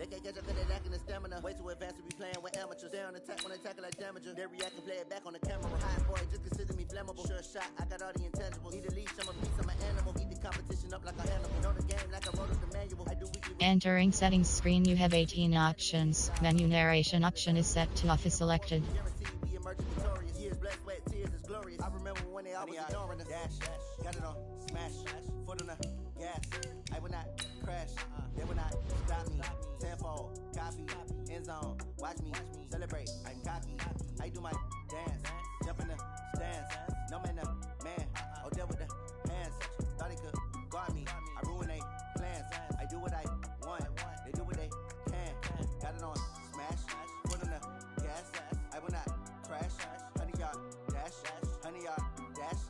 They can't catch up cause they lacking the stamina. Way too advanced to be playing with amateurs. They on attack when they tackle like damager. They react and play it back on the camera. High boy, just consider me flammable. Sure shot, I got all the intangibles. Need a leash, I'm a beast, I'm an animal. Eat the competition up like an animal. Know the game like I wrote up the manual. I do weekly. Entering settings screen, you have 18 options. Menu narration option is set to off is selected. Guarantee we emerge victorious. Years, blood, sweat, tears is glorious. I remember when they always ignoring us. Dash, got it on, smash, foot on the gas. I will not crash, they will not stop me. Tenfold, copy, end zone, watch me celebrate. I'm cocky, I do my dance, jump in the stands. No man, man, oh deal with the hands. Thought he could guard me, I ruin they plans. I do what I want, they do what they can. Got it on, smash, foot on the gas. I will not crash, 100 yard dash, 100 yard dash,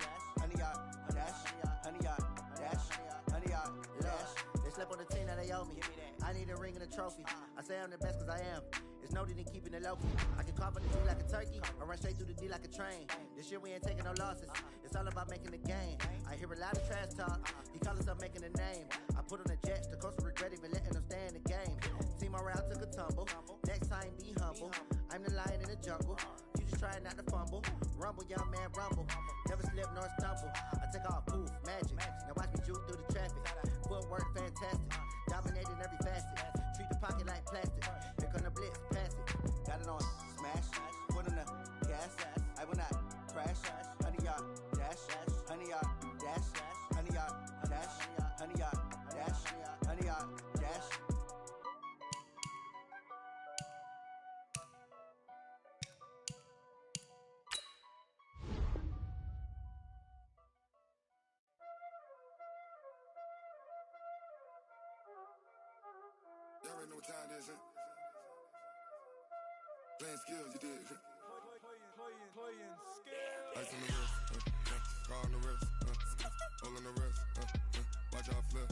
100 yard dash, 100 yard dash, 100 yard dash. They slept on the team that they owe me. I need a ring and a trophy. I say I'm the best cause I am. It's no need in keeping it low key. I can carve on the D like a turkey, or run straight through the D like a train. This year we ain't taking no losses. It's all about making the game. I hear a lot of trash talk. He call himself making a name. I put on the Jets. The coach will regret even letting them stay in the game. Team morale took a tumble. Next time be humble. I'm the lion in the jungle. You just try not to fumble. Rumble, young man, rumble. Never slip nor stumble. I take off, poof, magic. Now watch me juke through the traffic. Footwork fantastic. Dominating every facet. Treat the pocket like plastic. Here come the blitz, pass it. Got it on, smash. Foot on the gas. I will not crash. 100 yard dash. 100 yard dash. 100 yard dash. 100 yard dash. 100 yard dash. Y'all already know what time it is, huh? Playing skills, you did. Playing skills. Ice on the wrist, car on the wrist, hole on the wrist, watch how I flip,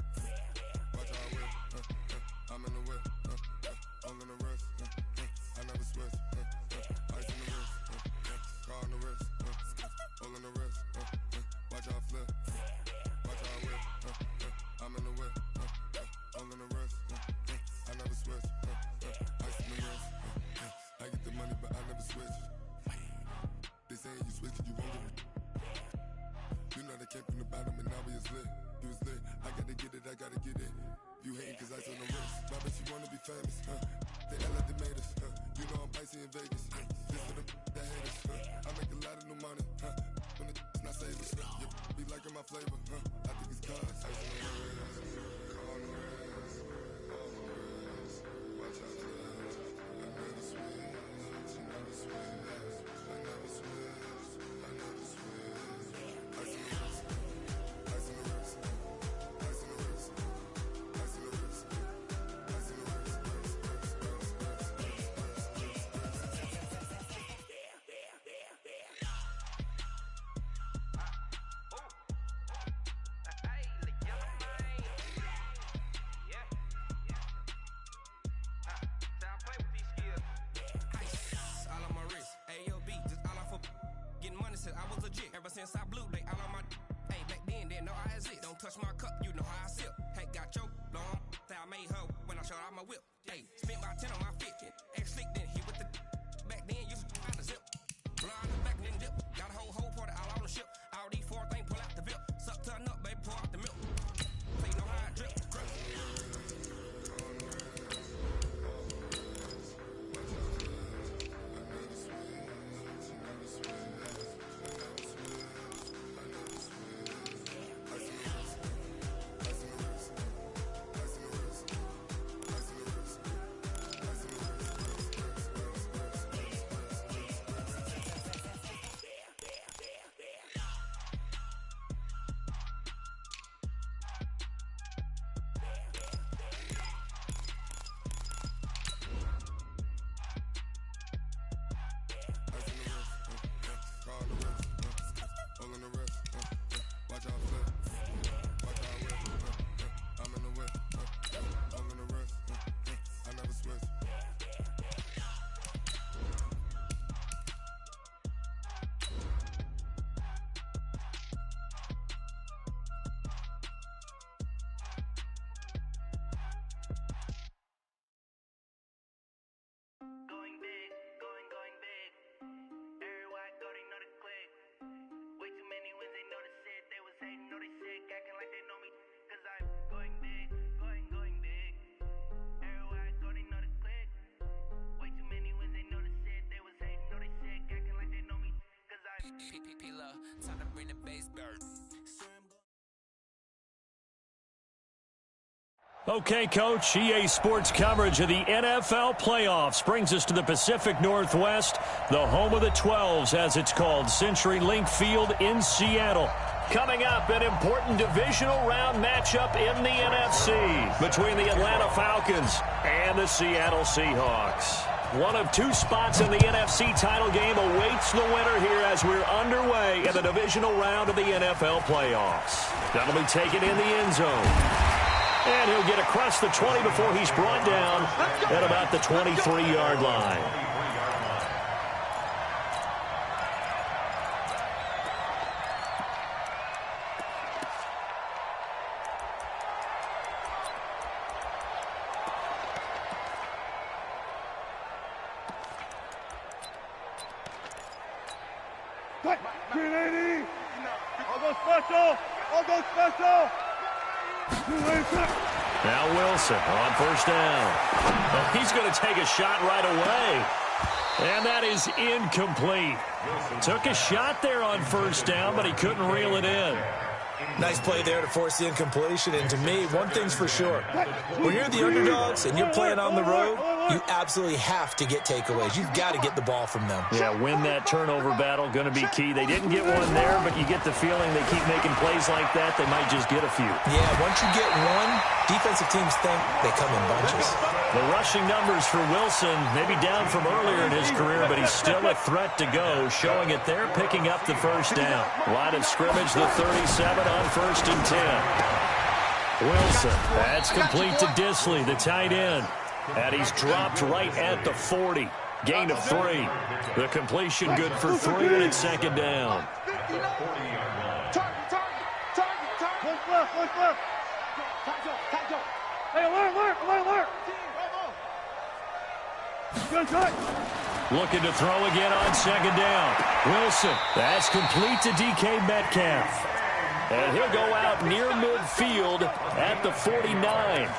watch how I whip, I'm in the whip, hole on the wrist, I never switch, ice on the wrist, car on the wrist, hole on the wrist, watch how I flip, watch how I whip, I'm in the whip, hole on the wrist, I never switch, ice on the wrist, I get the money but I never switch. They saying you switch and you won't get it. You know they came from the bottom and now we is lit. You was lit, I gotta get it, I gotta get it. You hating cause ice on the wrist. My bitch, you wanna be famous, They act like they made us, You know I'm icy in Vegas, This for the that hate us, I make a lot of new money, When the not save us, You be liking my flavor, I think it's cause ice on the wrist, on the wrist, on the wrist. Watch out, I never switch, I never switch. Since I blew, they all on my hey, back then, didn't know I exist. Don't touch my cup, you know how I sip. Hey, got your long, say I made her when I showed out my whip. Hey, spent about 10 on my fit. Ex slick, then hit with the back then, used to out the zip. Blow out the back, then dip. Got a whole party all on the ship. All these 4 things, pull out the VIP. Suck, turn up, baby, pour out the milk. So you know how I drip. Time to bring the bass back. Okay, Coach, EA Sports coverage of the NFL playoffs brings us to the Pacific Northwest, the home of the 12s, as it's called, CenturyLink Field in Seattle. Coming up, an important divisional round matchup in the NFC between the Atlanta Falcons and the Seattle Seahawks. One of two spots in the NFC title game awaits the winner here as we're underway in the divisional round of the NFL playoffs. That'll be taken in the end zone. And he'll get across the 20 before he's brought down at about the 23-yard line. Now Wilson on first down. Oh, he's going to take a shot right away. And that is incomplete. Took a shot there on first down, but he couldn't reel it in. Nice play there to force the incompletion. And to me, one thing's for sure. When you're the underdogs and you're playing on the road, you absolutely have to get takeaways. You've got to get the ball from them. Yeah, win that turnover battle, going to be key. They didn't get one there, but you get the feeling they keep making plays like that, they might just get a few. Yeah, once you get one, defensive teams think they come in bunches. The rushing numbers for Wilson, maybe down from earlier in his career, but he's still a threat to go, showing it there, picking up the first down. Line of scrimmage, the 37 on first and 10. Wilson, that's complete to Disley, the tight end. And he's dropped right at the 40. Gain of 3. The completion good for 3, and it's second down. Looking to throw again on second down. Wilson, that's complete to DK Metcalf. And he'll go out near midfield at the 49.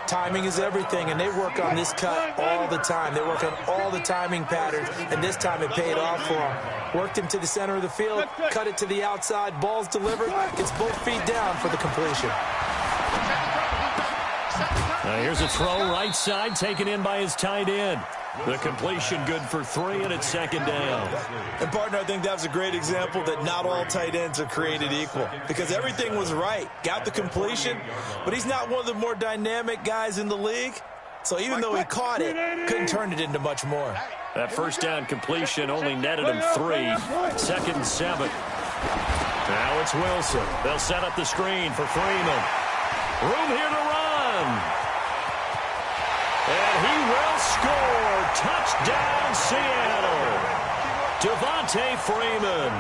Timing is everything, and they work on this cut all the time. They work on all the timing patterns, and this time it paid off for them. Worked him to the center of the field, cut it to the outside, ball's delivered, gets both feet down for the completion. Here's a throw right side, taken in by his tight end. The completion good for 3, and it's second down. And, partner, I think that was a great example that not all tight ends are created equal because everything was right. Got the completion, but he's not one of the more dynamic guys in the league. So even though he caught it, couldn't turn it into much more. That first down completion only netted him 3. Second and 7. Now it's Wilson. They'll set up the screen for Freeman. Room here to run. And he will score. Touchdown, Seattle. Devontae Freeman,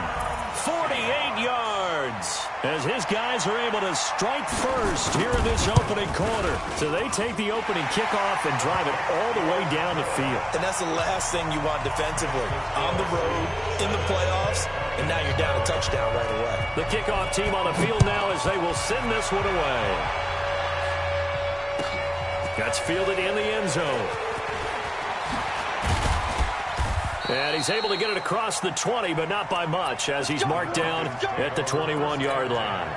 48 yards. As his guys are able to strike first here in this opening quarter. So they take the opening kickoff and drive it all the way down the field. And that's the last thing you want defensively. On the road, in the playoffs, and now you're down a touchdown right away. The kickoff team on the field now as they will send this one away. That's fielded in the end zone. And he's able to get it across the 20, but not by much, as he's marked down at the 21-yard line.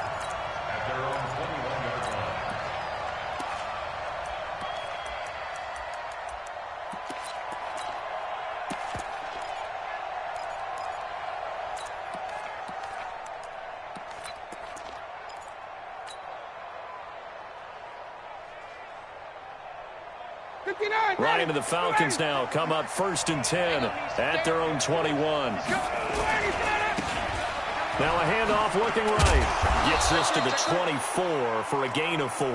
Right into the Falcons now. Come up first and 10 at their own 21. Now a handoff looking right. Gets this to the 24 for a gain of 4.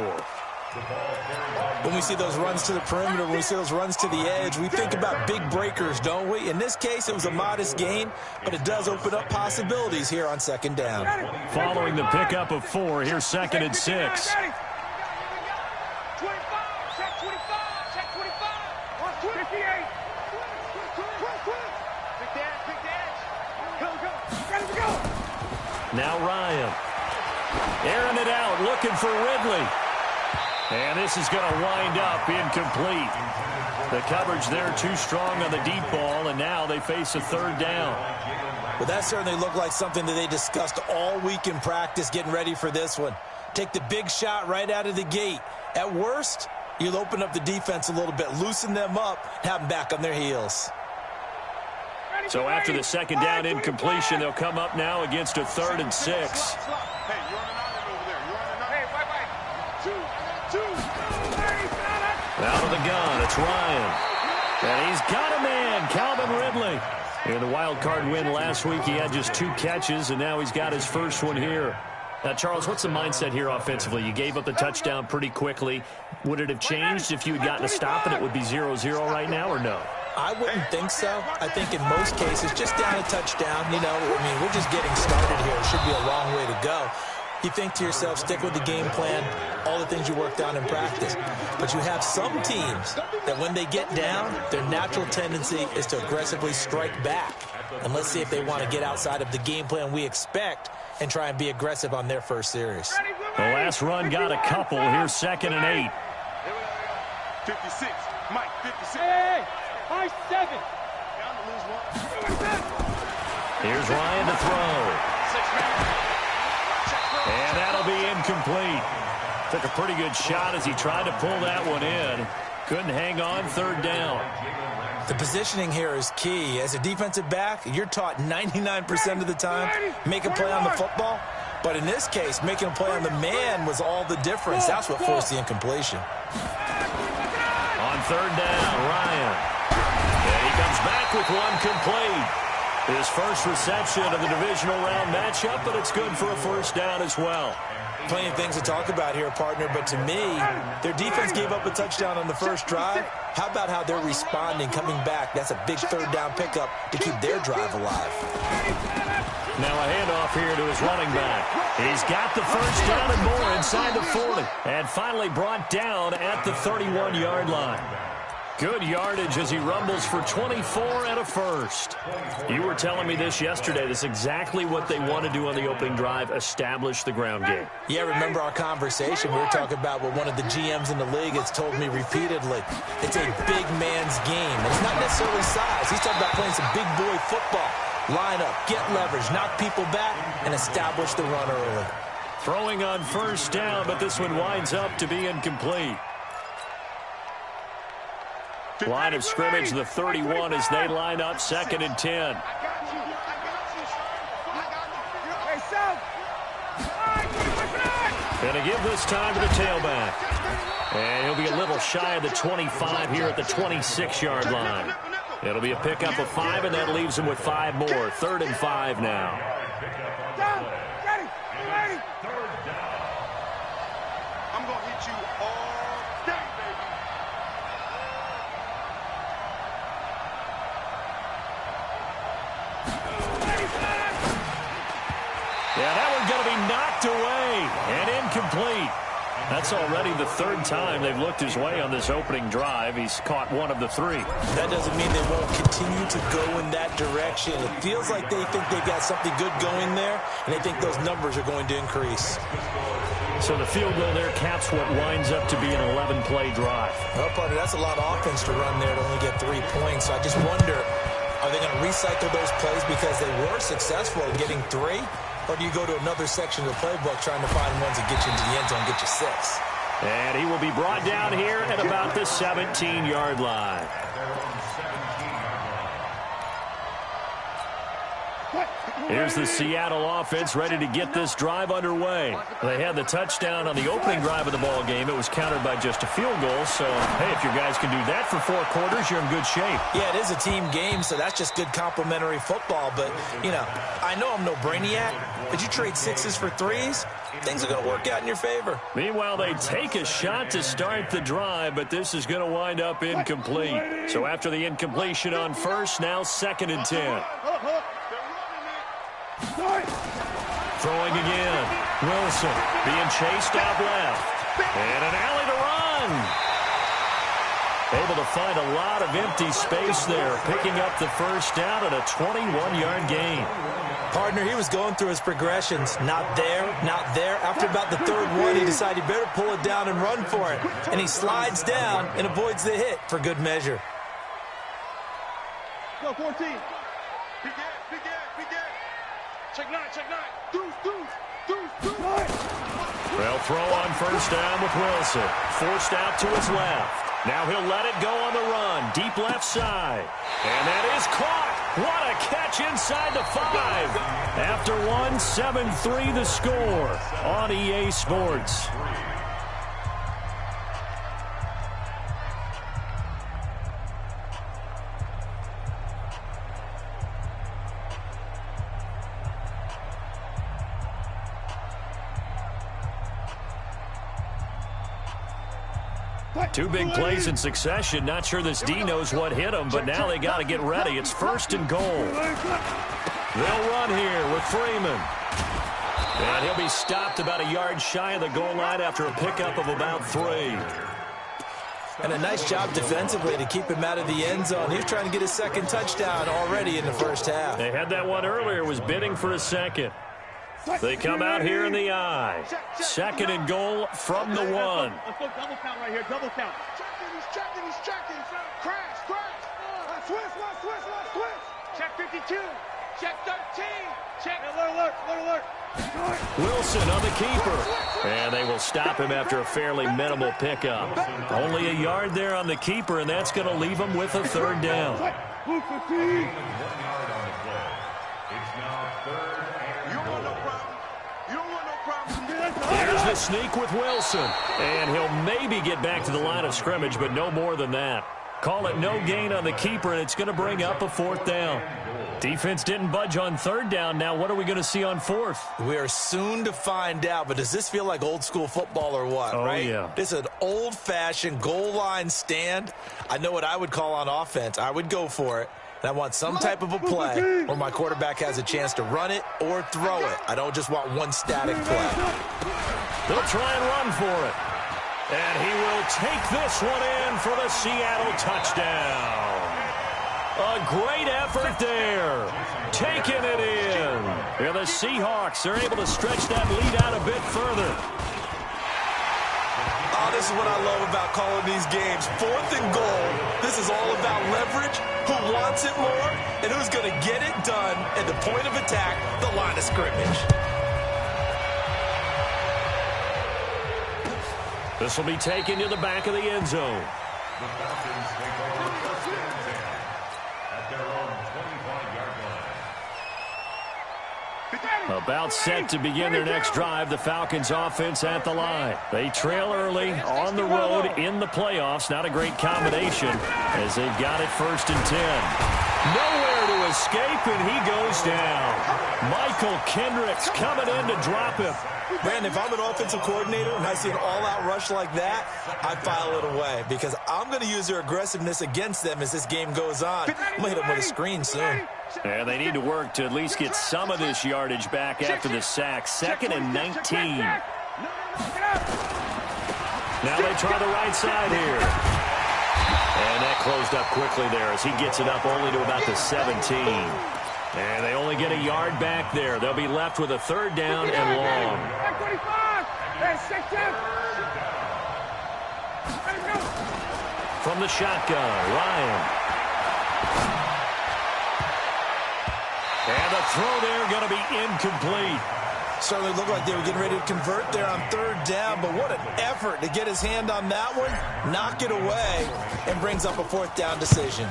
When we see those runs to the perimeter, when we see those runs to the edge, we think about big breakers, don't we? In this case, it was a modest gain, but it does open up possibilities here on second down. Following the pickup of 4, here's second and 6. Now Ryan. Airing it out, looking for Ridley. And this is going to wind up incomplete. The coverage there too strong on the deep ball, and now they face a third down. Well, that certainly looked like something that they discussed all week in practice getting ready for this one. Take the big shot right out of the gate. At worst, you'll open up the defense a little bit, loosen them up, have them back on their heels. So after the second down incompletion, they'll come up now against a 3rd and 6. Hey, you're on an island over there. You're on an island. Hey, two. Out of the gun, it's Ryan. And he's got a man, Calvin Ridley. In the wild card win last week, he had just 2 catches, and now he's got his first one here. Now, Charles, what's the mindset here offensively? You gave up the touchdown pretty quickly. Would it have changed if you had gotten a stop and it would be 0-0 right now, or no? I wouldn't think so. I think in most cases, just down a touchdown, you know, I mean, we're just getting started here. It should be a long way to go. You think to yourself, stick with the game plan, all the things you worked on in practice. But you have some teams that when they get down, their natural tendency is to aggressively strike back. And let's see if they want to get outside of the game plan we expect and try and be aggressive on their first series. The last run got a couple. Here's 2nd and 8. 56. Mike, 56. Hey, high 7. Here's Ryan to throw. And that'll be incomplete. Took a pretty good shot as he tried to pull that one in. Couldn't hang on, 3rd down. The positioning here is key. As a defensive back, you're taught 99% of the time, make a play on the football. But in this case, making a play on the man was all the difference. That's what forced the incompletion. On 3rd down, Ryan. And he comes back with one complete. His first reception of the divisional round matchup, but it's good for a first down as well. Plenty of things to talk about here, partner, but to me, their defense gave up a touchdown on the first drive. How about how they're responding, coming back? That's a big 3rd down pickup to keep their drive alive. Now a handoff here to his running back. He's got the first down and more inside the 40. And finally brought down at the 31-yard line. Good yardage as he rumbles for 24 and a first. You were telling me this yesterday. This is exactly what they want to do on the opening drive, establish the ground game. Yeah, remember our conversation? We were talking about what one of the GMs in the league has told me repeatedly. It's a big man's game. And it's not necessarily size. He's talking about playing some big boy football. Line up, get leverage, knock people back, and establish the run early. Throwing on first down, but this one winds up to be incomplete. Line of scrimmage, the 31 as they line up 2nd and 10. Going to give this time to the tailback. And he'll be a little shy of the 25 here at the 26-yard line. It'll be a pickup of 5, and that leaves him with 5 more. 3rd and 5 now. I'm going to hit you all day, baby. Yeah, that one's going to be knocked away and incomplete. That's already the 3rd time they've looked his way on this opening drive. He's caught 1 of the 3. That doesn't mean they won't continue to go in that direction. It feels like they think they've got something good going there, and they think those numbers are going to increase. So the field goal there caps what winds up to be an 11-play drive. Well, partner, that's a lot of offense to run there to only get 3 points. So I just wonder, are they going to recycle those plays because they were successful in getting 3? Or do you go to another section of the playbook trying to find ones that get you into the end zone and get you 6? And he will be brought down here at about the 17-yard line. Here's the Seattle offense ready to get this drive underway. They had the touchdown on the opening drive of the ball game. It was countered by just a field goal. So, hey, if your guys can do that for 4 quarters, you're in good shape. Yeah, it is a team game, so that's just good complimentary football. But, you know, I know I'm no brainiac, but you trade 6s for 3s, things are going to work out in your favor. Meanwhile, they take a shot to start the drive, but this is going to wind up incomplete. So after the incompletion on first, now 2nd and 10. Throwing again. Wilson being chased out left. And an alley to run. Able to find a lot of empty space there, picking up the first down at a 21-yard gain. Partner, he was going through his progressions. Not there, not there. After about the 3rd one, he decided he better pull it down and run for it. And he slides down and avoids the hit for good measure. Go, 14. Begin. Check nine. Deuce. They'll throw on first down with Wilson. Forced out to his left. Now he'll let it go on the run. Deep left side. And that is caught. What a catch inside the 5. After 1, 7-3 the score on EA Sports. Two big plays in succession. Not sure this D knows what hit him, but now they got to get ready. It's 1st and goal. They'll run here with Freeman. And he'll be stopped about a yard shy of the goal line after a pickup of about 3. And a nice job defensively to keep him out of the end zone. He was trying to get his second touchdown already in the first half. They had that one earlier, was bidding for a second. They come out here in the I. 2nd and goal from the 1. Let's go double count right here, double count. He's checking. Crash. Switch. Check 52. Check 13. Check. Alert. Wilson on the keeper. And they will stop him after a fairly minimal pickup. Only a yard there on the keeper, and that's going to leave him with a 3rd down. There's the sneak with Wilson. And he'll maybe get back to the line of scrimmage, but no more than that. Call it no gain on the keeper, and it's going to bring up a 4th down. Defense didn't budge on 3rd down. Now what are we going to see on 4th? We are soon to find out, but does this feel like old school football or what, right? Yeah. This is an old-fashioned goal line stand. I know what I would call on offense. I would go for it. And I want some type of a play where my quarterback has a chance to run it or throw it. I don't just want one static play. They'll try and run for it. And he will take this one in for the Seattle touchdown. A great effort there. Taking it in. And the Seahawks are able to stretch that lead out a bit further. Oh, this is what I love about calling these games. 4th and goal. This is all about leverage, who wants it more, and who's going to get it done at the point of attack, the line of scrimmage. This will be taken to the back of the end zone. The Falcons take over first and 10 at their own 25-yard line. About set to begin their next drive, the Falcons offense at the line. They trail early on the road in the playoffs. Not a great combination as they've got it 1st and 10. Nowhere to escape, and he goes down. Michael Kendricks coming in to drop him. Man, if I'm an offensive coordinator and I see an all-out rush like that, I file it away because I'm going to use their aggressiveness against them as this game goes on. I'm going to hit them with a screen soon. And they need to work to at least get some of this yardage back after the sack. 2nd and 19. Now they try the right side here. And that closed up quickly there as he gets it up only to about the 17. And they only get a yard back there. They'll be left with a 3rd down and long. From the shotgun, Ryan. And the throw there going to be incomplete. Certainly looked like they were getting ready to convert there on 3rd down, but what an effort to get his hand on that one, knock it away, and brings up a 4th down decision.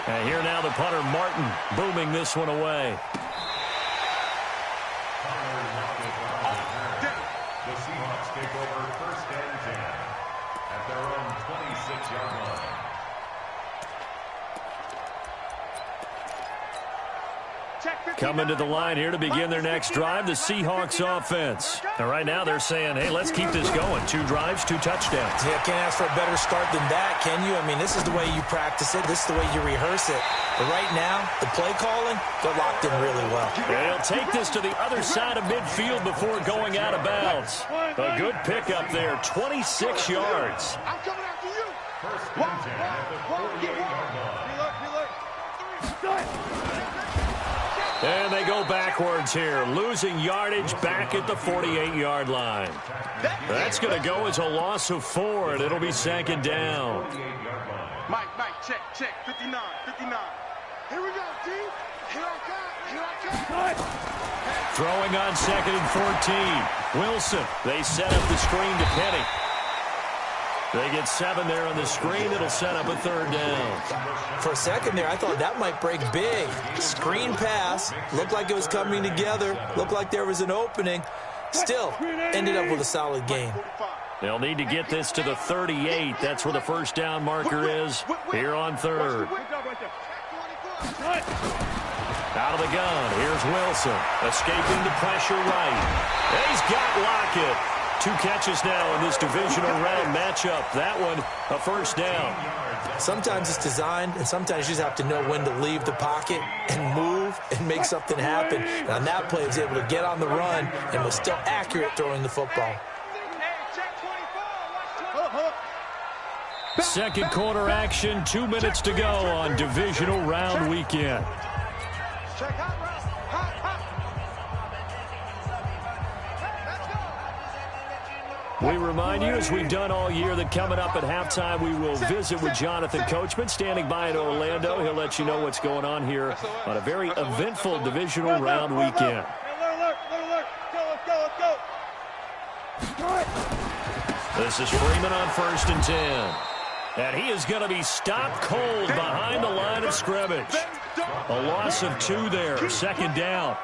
And here now the punter, Martin, booming this one away. The Seahawks take over first and 10 at their own 26-yard line. Coming to the line here to begin their next drive, the Seahawks offense. And right now they're saying, hey, let's keep this going. 2 drives, 2 touchdowns. Yeah, can't ask for a better start than that, can you? I mean, this is the way you practice it. This is the way you rehearse it. But right now, the play calling, they're locked in really well. And he'll take this to the other side of midfield before going out of bounds. A good pickup there, 26 yards. I'm coming after you. First and 10 at the 48-yard line. And they go backwards here, losing yardage back at the 48-yard line. That's going to go as a loss of 4, and it'll be 2nd down. Mike, check, 59. Here we go, D. Here I come. Throwing on 2nd and 14. Wilson. They set up the screen to Penny. They get 7 there on the screen. It'll set up a 3rd down. For a second there, I thought that might break big. Screen pass. Looked like it was coming together. Looked like there was an opening. Still, ended up with a solid gain. They'll need to get this to the 38. That's where the 1st down marker is here on 3rd. Out of the gun. Here's Wilson. Escaping the pressure right. He's got Lockett. 2 catches now in this divisional round matchup. That one, a 1st down. Sometimes it's designed, and sometimes you just have to know when to leave the pocket and move and make something happen. And on that play, he was able to get on the run and was still accurate throwing the football. Second quarter action, 2 minutes to go on divisional round weekend. We remind you, as we've done all year, that coming up at halftime, we will visit with Jonathan Coachman, standing by in Orlando. He'll let you know what's going on here on a very eventful divisional round weekend. This is Freeman on 1st and 10. And he is going to be stopped cold behind the line of scrimmage. A loss of 2 there, 2nd down.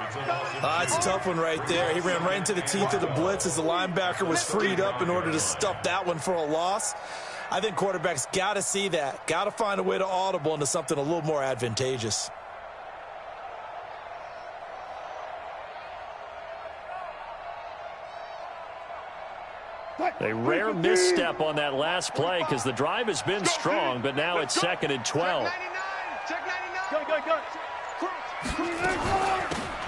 It's a tough one right there. He ran right into the teeth of the blitz as the linebacker was freed up in order to stuff that one for a loss. I think quarterbacks got to see that. Got to find a way to audible into something a little more advantageous. A rare misstep on that last play because the drive has been strong, but now it's 2nd and 12.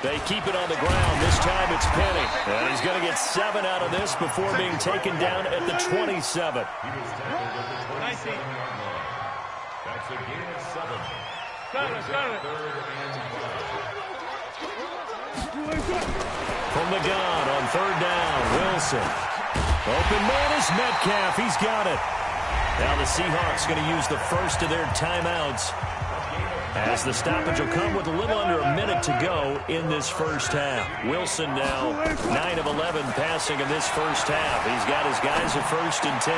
They keep it on the ground. This time it's Penny. And he's going to get 7 out of this before being taken down at the 27. That's a gain of 7. From the gun on 3rd down, Wilson. Open man is Metcalf. He's got it. Now the Seahawks going to use the first of their timeouts, as the stoppage will come with a little under a minute to go in this first half. Wilson now 9 of 11 passing in this first half. He's got his guys at 1st and 10.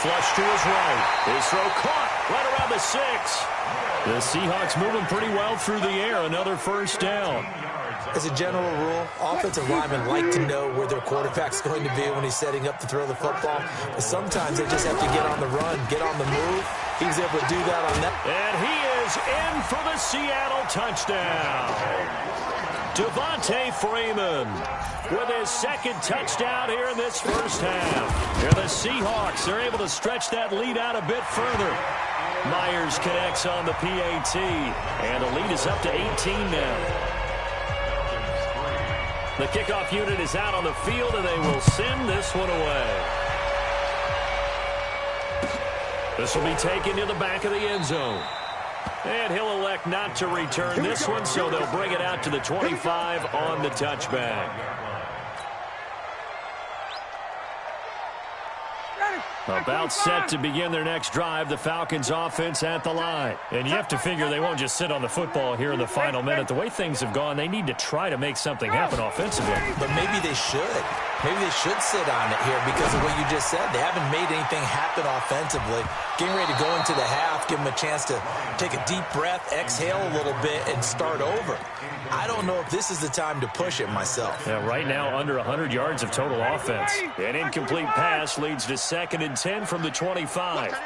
Flush to his right. His throw caught right around the 6. The Seahawks moving pretty well through the air. Another 1st down. As a general rule, offensive linemen like to know where their quarterback's going to be when he's setting up to throw the football. But sometimes they just have to get on the run, get on the move. He was able to do that on that. And he is in for the Seattle touchdown. Devontae Freeman with his 2nd touchdown here in this first half. Here the Seahawks are able to stretch that lead out a bit further. Myers connects on the PAT, and the lead is up to 18 now. The kickoff unit is out on the field, and they will send this one away. This will be taken to the back of the end zone. And he'll elect not to return this one, so they'll bring it out to the 25 on the touchback. About set to begin their next drive, the Falcons offense at the line. And you have to figure they won't just sit on the football here in the final minute. The way things have gone, they need to try to make something happen offensively. But maybe they should. Maybe they should sit on it here because of what you just said. They haven't made anything happen offensively. Getting ready to go into the half, give them a chance to take a deep breath, exhale a little bit, and start over. I don't know if this is the time to push it myself. Yeah, right now under 100 yards of total offense. An incomplete pass leads to 2nd and 10 from the 25. To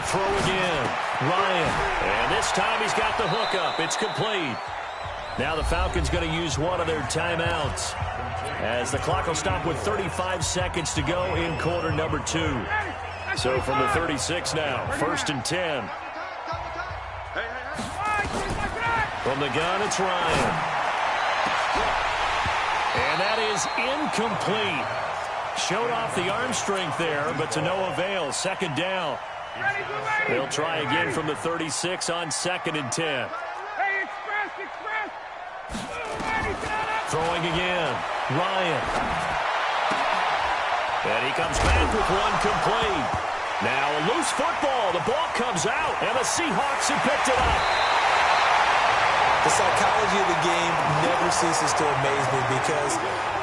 throw again, Ryan. And this time he's got the hook up. It's complete. Now the Falcons going to use one of their timeouts, as the clock will stop with 35 seconds to go in quarter number 2. So from the 36 now, 1st and 10. From the gun, it's Ryan. And that is incomplete. Showed off the arm strength there, but to no avail. 2nd down. They'll try again from the 36 on 2nd and 10. Throwing again, Ryan. And he comes back with one complete. Now a loose football. The ball comes out, and the Seahawks have picked it up. The psychology of the game never ceases to amaze me because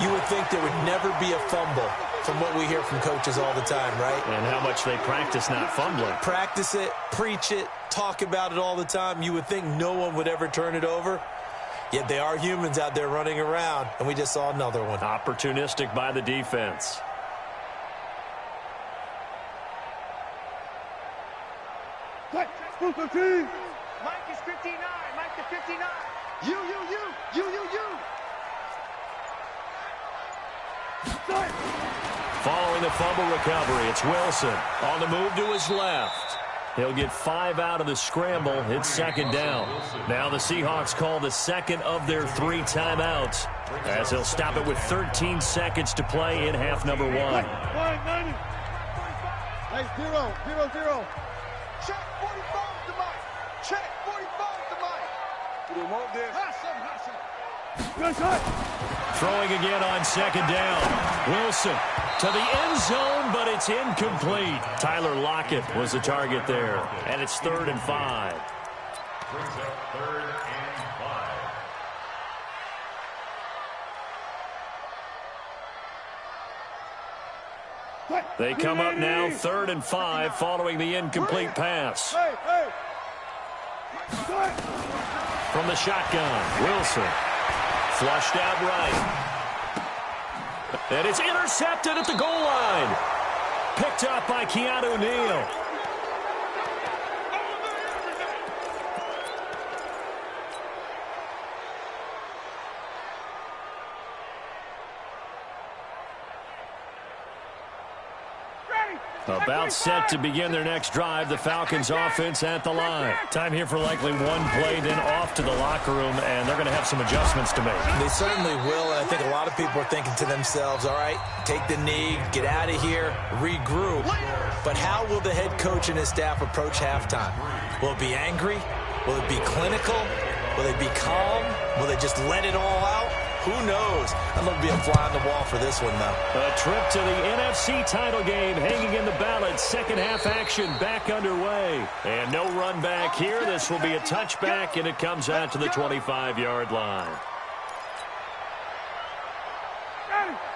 you would think there would never be a fumble from what we hear from coaches all the time, right? And how much they practice not fumbling. Practice it, preach it, talk about it all the time. You would think no one would ever turn it over. Yet they are humans out there running around, and we just saw another one. Opportunistic by the defense. Mike is 59. Mike to 59. You. Following the fumble recovery, it's Wilson on the move to his left. He'll get 5 out of the scramble. It's second down. Now the Seahawks call the second of their 3 timeouts as they'll stop it with 13 seconds to play in half number 1. Hey, 0. Check 45 to Mike. Check 45 to Mike. You don't want this. Good shot. Throwing again on second down. Wilson to the end zone, but it's incomplete. Tyler Lockett was the target there, and it's 3rd and 5. Brings up 3rd and 5. They come up now 3rd and 5 following the incomplete pass. From the shotgun, Wilson. Flushed out right. And it's intercepted at the goal line. Picked up by Keanu Neal. About set to begin their next drive, the Falcons offense at the line. Time here for likely one play, then off to the locker room, and they're going to have some adjustments to make. They certainly will, and I think a lot of people are thinking to themselves, all right, take the knee, get out of here, regroup. But how will the head coach and his staff approach halftime? Will it be angry? Will it be clinical? Will they be calm? Will they just let it all out? Who knows? I'd love to be a fly on the wall for this one, though. A trip to the NFC title game hanging in the balance. Second half action back underway. And no run back here. This will be a touchback, and it comes out to the 25-yard line.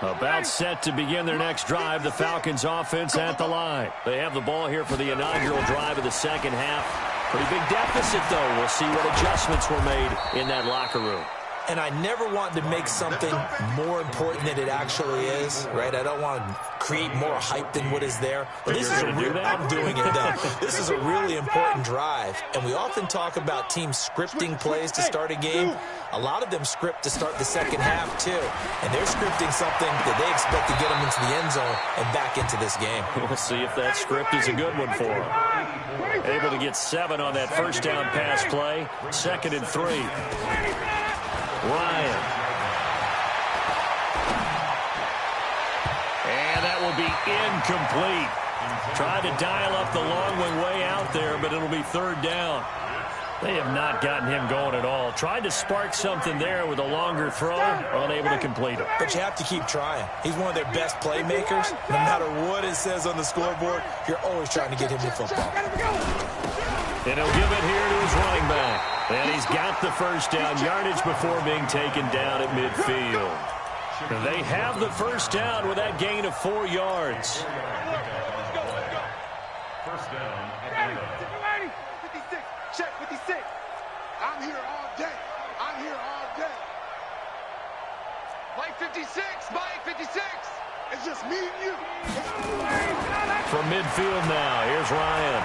About set to begin their next drive, the Falcons offense at the line. They have the ball here for the inaugural drive of the second half. Pretty big deficit, though. We'll see what adjustments were made in that locker room. And I never want to make something more important than it actually is, right? I don't want to create more hype than what is there. But this is I'm doing it, though. This is a really important drive. And we often talk about teams scripting plays to start a game. A lot of them script to start the second half, too. And they're scripting something that they expect to get them into the end zone and back into this game. We'll see if that script is a good one for them. Able to get 7 on that first down pass play. 2nd and 3. Ryan. And that will be incomplete. Tried to dial up the long one way out there, but it'll be 3rd down. They have not gotten him going at all. Tried to spark something there with a longer throw, unable to complete it. But you have to keep trying. He's one of their best playmakers. No matter what it says on the scoreboard, you're always trying to get him the football. And he'll give it here to his running back. And he's got the first down, yardage before being taken down at midfield. They have the first down with that gain of 4 yards. First down. 56. Check 56. I'm here all day. Mike 56. Mike 56. It's just me and you. From midfield now, here's Ryan.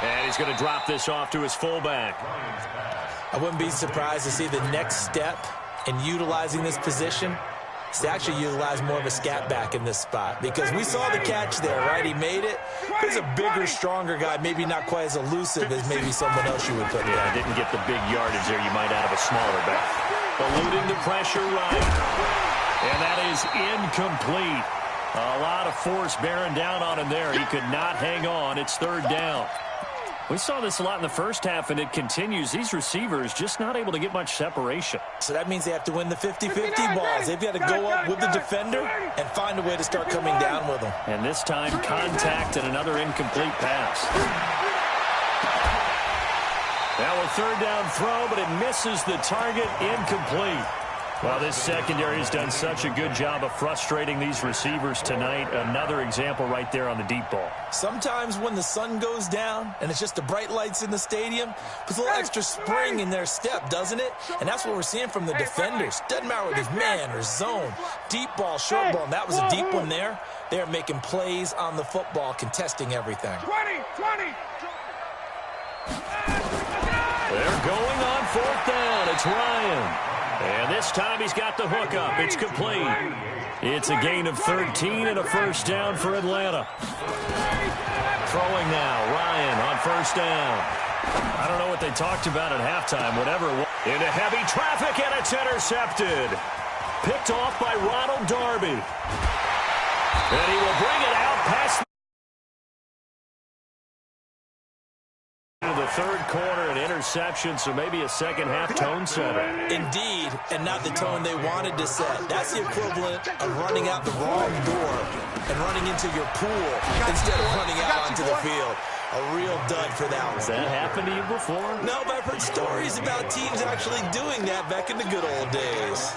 And he's going to drop this off to his fullback. I wouldn't be surprised to see the next step in utilizing this position is to actually utilize more of a scat back in this spot. Because we saw the catch there, right? He made it. He's a bigger, stronger guy, maybe not quite as elusive as maybe someone else you would put there. Yeah, didn't get the big yardage there you might out of a smaller back. Eluding the pressure right. And that is incomplete. A lot of force bearing down on him there. He could not hang on. It's 3rd down. We saw this a lot in the first half, and it continues. These receivers just not able to get much separation. So that means they have to win the 50-50 balls. They've got to go up with the defender and find a way to start coming down with them. And this time, contact and another incomplete pass. Now a third down throw, but it misses the target, incomplete. Well, this secondary has done such a good job of frustrating these receivers tonight. Another example right there on the deep ball. Sometimes when the sun goes down and it's just the bright lights in the stadium, puts a little extra spring in their step, doesn't it? And that's what we're seeing from the defenders. Doesn't matter whether it's man or zone, deep ball, short ball, and that was a deep one there. They're making plays on the football, contesting everything. 20. They're going on fourth down. It's Ryan. And this time he's got the hook up. It's complete. It's a gain of 13 and a first down for Atlanta. Throwing now, Ryan on first down. I don't know what they talked about at halftime, whatever. Into heavy traffic, and it's intercepted. Picked off by Ronald Darby. And he will bring it out past the third quarter, an interception, so maybe a second-half tone setter. Indeed, and not the tone they wanted to set. That's the equivalent of running out the wrong door and running into your pool instead of running out onto the field. A real dud for that one. Has that happened to you before? No, but I've heard stories about teams actually doing that back in the good old days.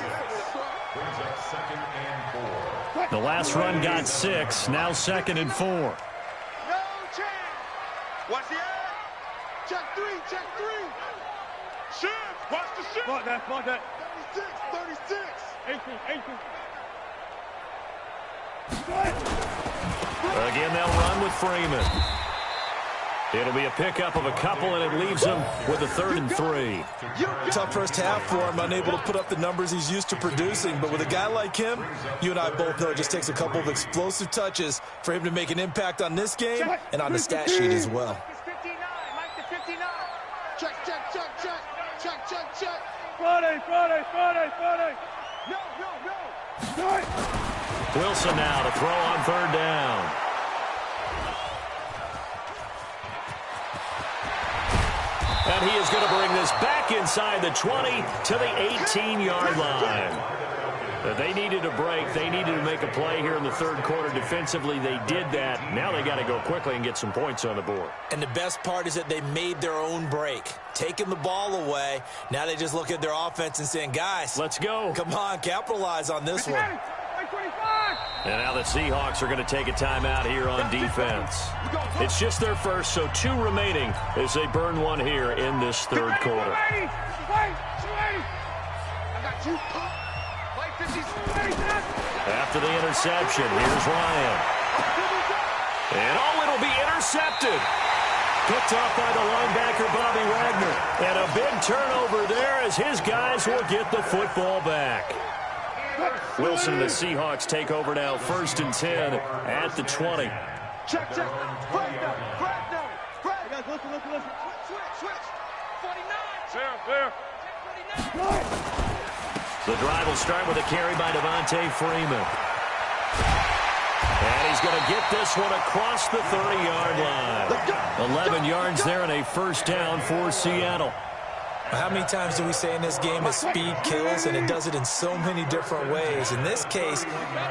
Brings up 2nd and 4. The last run got 6, now 2nd and 4. No chance. Watch the eye. Check 3. Shift. Watch the shift. Mark that. 36. 18. Again, they'll run with Freeman. It'll be a pickup of a couple, and it leaves him with a 3rd and 3. Tough first half for him, unable to put up the numbers he's used to producing. But with a guy like him, you and I both know it just takes a couple of explosive touches for him to make an impact on this game and on the stat sheet as well. 59. Mike the 59. Check. Friday. No. Wilson now to throw on 3rd down. And he is going to bring this back inside the 20 to the 18-yard line. They needed a break. They needed to make a play here in the third quarter defensively. They did that. Now they got to go quickly and get some points on the board. And the best part is that they made their own break, taking the ball away. Now they just look at their offense and saying, guys, let's go. Come on, capitalize on this one. And now the Seahawks are going to take a timeout here on defense. It's just their first, so 2 remaining as they burn one here in this third quarter. After the interception, here's Ryan. And it'll be intercepted. Picked off by the linebacker, Bobby Wagner. And a big turnover there as his guys will get the football back. Wilson and the Seahawks take over now, 1st and 10 at the 20. Check. Flag down. Guys, listen. Switch. 49. There. The drive will start with a carry by Devontae Freeman. And he's going to get this one across the 30-yard line. 11 yards there and a first down for Seattle. How many times do we say in this game that speed kills, and it does it in so many different ways? In this case,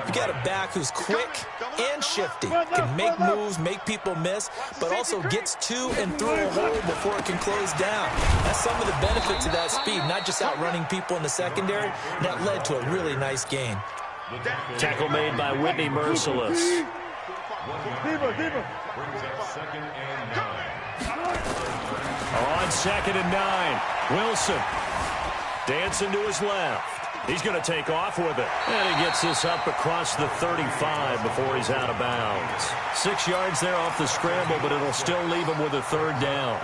you got a back who's quick and shifty, can make moves, make people miss, but also gets to and through a hole before it can close down. That's some of the benefits of that speed, not just outrunning people in the secondary. And that led to a really nice gain. Tackle made by Whitney Merciless. Brings up 2nd and 9. On 2nd and 9, Wilson dancing to his left. He's going to take off with it. And he gets this up across the 35 before he's out of bounds. 6 yards there off the scramble, but it'll still leave him with a 3rd down.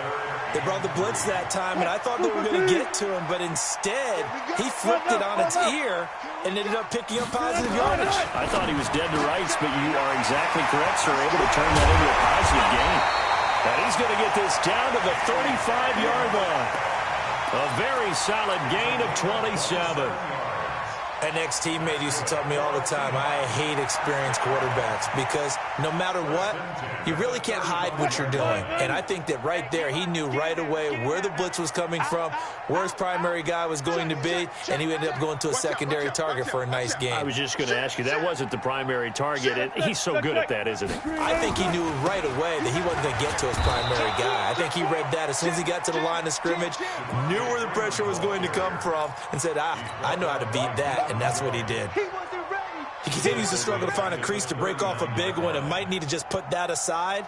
They brought the blitz that time, and I thought they were going to get to him, but instead, he flipped it on its ear and ended up picking up positive yardage. I thought he was dead to rights, but you are exactly correct, sir, able to turn that into a positive gain. And he's going to get this down to the 35-yard line. A very solid gain of 27. An ex-teammate used to tell me all the time, I hate experienced quarterbacks because no matter what, you really can't hide what you're doing. And I think that right there, he knew right away where the blitz was coming from, where his primary guy was going to be, and he ended up going to a secondary target for a nice game. I was just going to ask you, that wasn't the primary target, and he's so good at that, isn't he? I think he knew right away that he wasn't going to get to his primary guy. I think he read that as soon as he got to the line of scrimmage, knew where the pressure was going to come from, and said, I know how to beat that. And that's what he did. He continues to struggle to find a crease to break off a big one and might need to just put that aside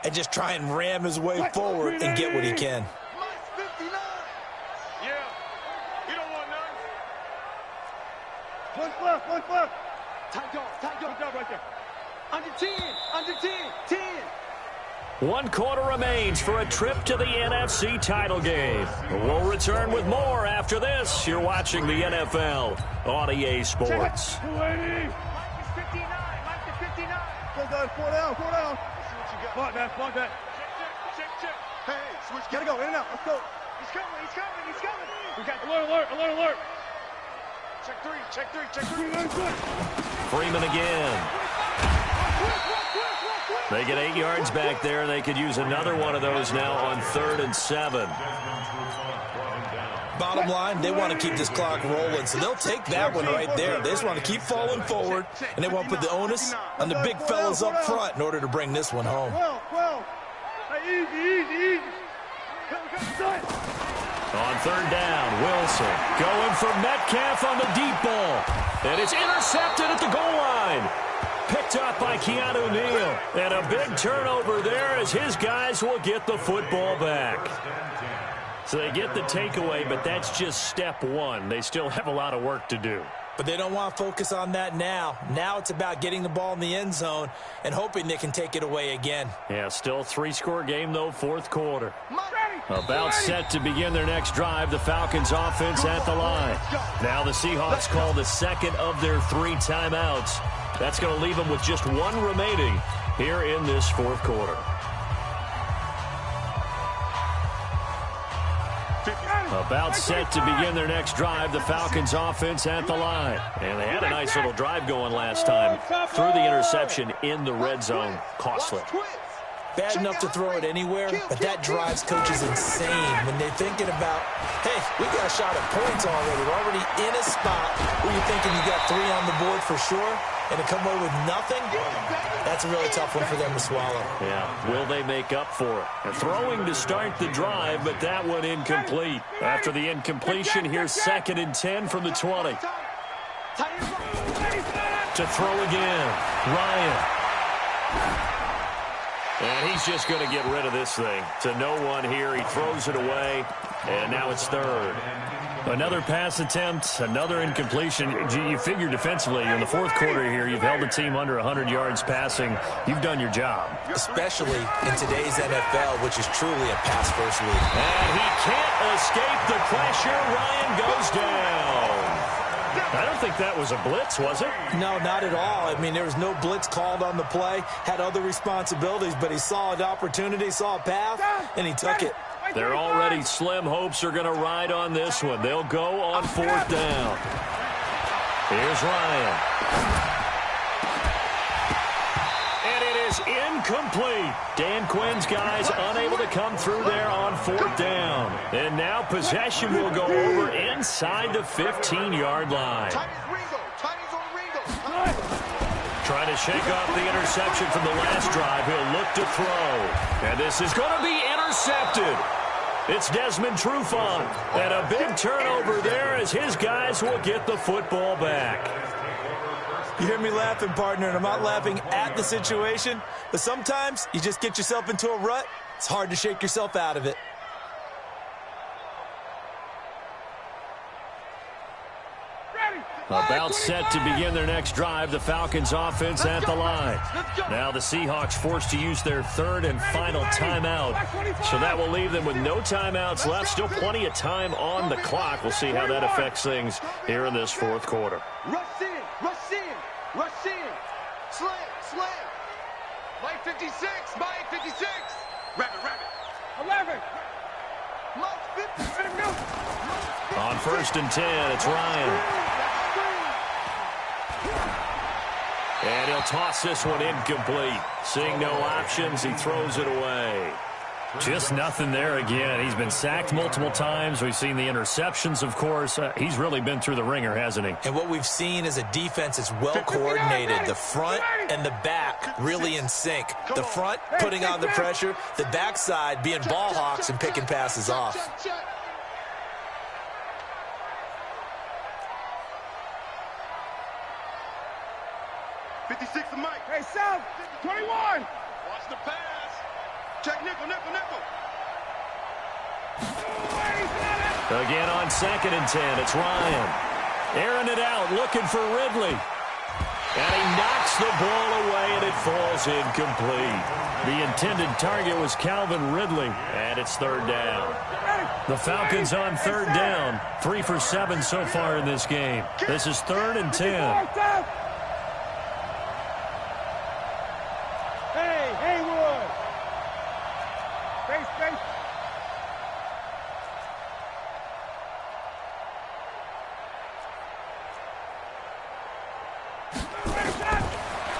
and just try and ram his way forward and get what he can. Yeah, you don't want none. One left. Tight dog. Good job right there. Under 10, 10. 1 quarter remains for a trip to the NFC title game. We'll return with more after this. You're watching the NFL on EA Sports. 280. Mike is 59. Mike is 59. Four down. Let's see what you got. Mark that. Check. Hey, switch. Gotta go. In and out. Let's go. He's coming. We got alert. Check three. Freeman again. They get 8 yards back there. They could use another one of those now on 3rd and 7. Bottom line, they want to keep this clock rolling, so they'll take that one right there. They just want to keep falling forward, and they want to put the onus on the big fellas up front in order to bring this one home. Well. Hey, easy. On 3rd down, Wilson going for Metcalf on the deep ball. And it's intercepted at the goal line. Picked up by Keanu Neal. And a big turnover there as his guys will get the football back. So they get the takeaway, but that's just step one. They still have a lot of work to do. But they don't want to focus on that now. Now it's about getting the ball in the end zone and hoping they can take it away again. Yeah, still 3-score game, though, 4th quarter. About set to begin their next drive, the Falcons offense at the line. Now the Seahawks call the second of their 3 timeouts. That's going to leave them with just 1 remaining here in this 4th quarter. About set to begin their next drive, the Falcons offense at the line. And they had a nice little drive going last time. Threw the interception in the red zone. Costly. Bad enough to throw it anywhere, but that drives coaches insane when they're thinking about, hey, we got a shot at points already. We're already in a spot where you're thinking you got 3 on the board for sure, and to come away with nothing, that's a really tough one for them to swallow. Yeah, will they make up for it? And throwing to start the drive, but that one incomplete. After the incompletion, here's 2nd and 10 from the 20. To throw again, Ryan. And he's just going to get rid of this thing. To no one here. He throws it away, and now it's 3rd. Another pass attempt, another incompletion. You figure defensively in the 4th quarter here, you've held the team under 100 yards passing. You've done your job. Especially in today's NFL, which is truly a pass-first league. And he can't escape the pressure. Ryan goes down. I don't think that was a blitz, was it? No, not at all. I mean, there was no blitz called on the play. Had other responsibilities, but he saw an opportunity, saw a path, and he took it. Their already slim hopes are going to ride on this one. They'll go on 4th down. Here's Ryan. And it is incomplete. Dan Quinn's guys unable to come through there on 4th down. And now possession will go over inside the 15-yard line. Trying to shake off the interception from the last drive. He'll look to throw. And this is going to be intercepted. It's Desmond Trufant. And a big turnover there as his guys will get the football back. You hear me laughing, partner, and I'm not laughing at the situation, but sometimes you just get yourself into a rut. It's hard to shake yourself out of it. About set to begin their next drive, the Falcons offense at the line. Now the Seahawks forced to use their 3rd and final timeout. So that will leave them with no timeouts left. Still plenty of time on the clock. We'll see how that affects things here in this 4th quarter. Rush in. Slam. Mike 56. Rabbit. 11. Mike 50. On 1st and 10, it's Ryan. And he'll toss this one incomplete. Seeing no options, he throws it away. Just nothing there again. He's been sacked multiple times. We've seen the interceptions, of course. He's really been through the ringer, hasn't he? And what we've seen is a defense that's well coordinated. The front and the back really in sync. The front putting on the pressure. The backside being ball hawks and picking passes off. Hey, South, 21. Watch the pass. Check nickel. Again on 2nd and 10, it's Ryan. Airing it out, looking for Ridley. And he knocks the ball away, and it falls incomplete. The intended target was Calvin Ridley, and it's 3rd down. The Falcons on 3rd down. 3 for 7 so far in this game. This is 3rd and 10. Haywood. Face.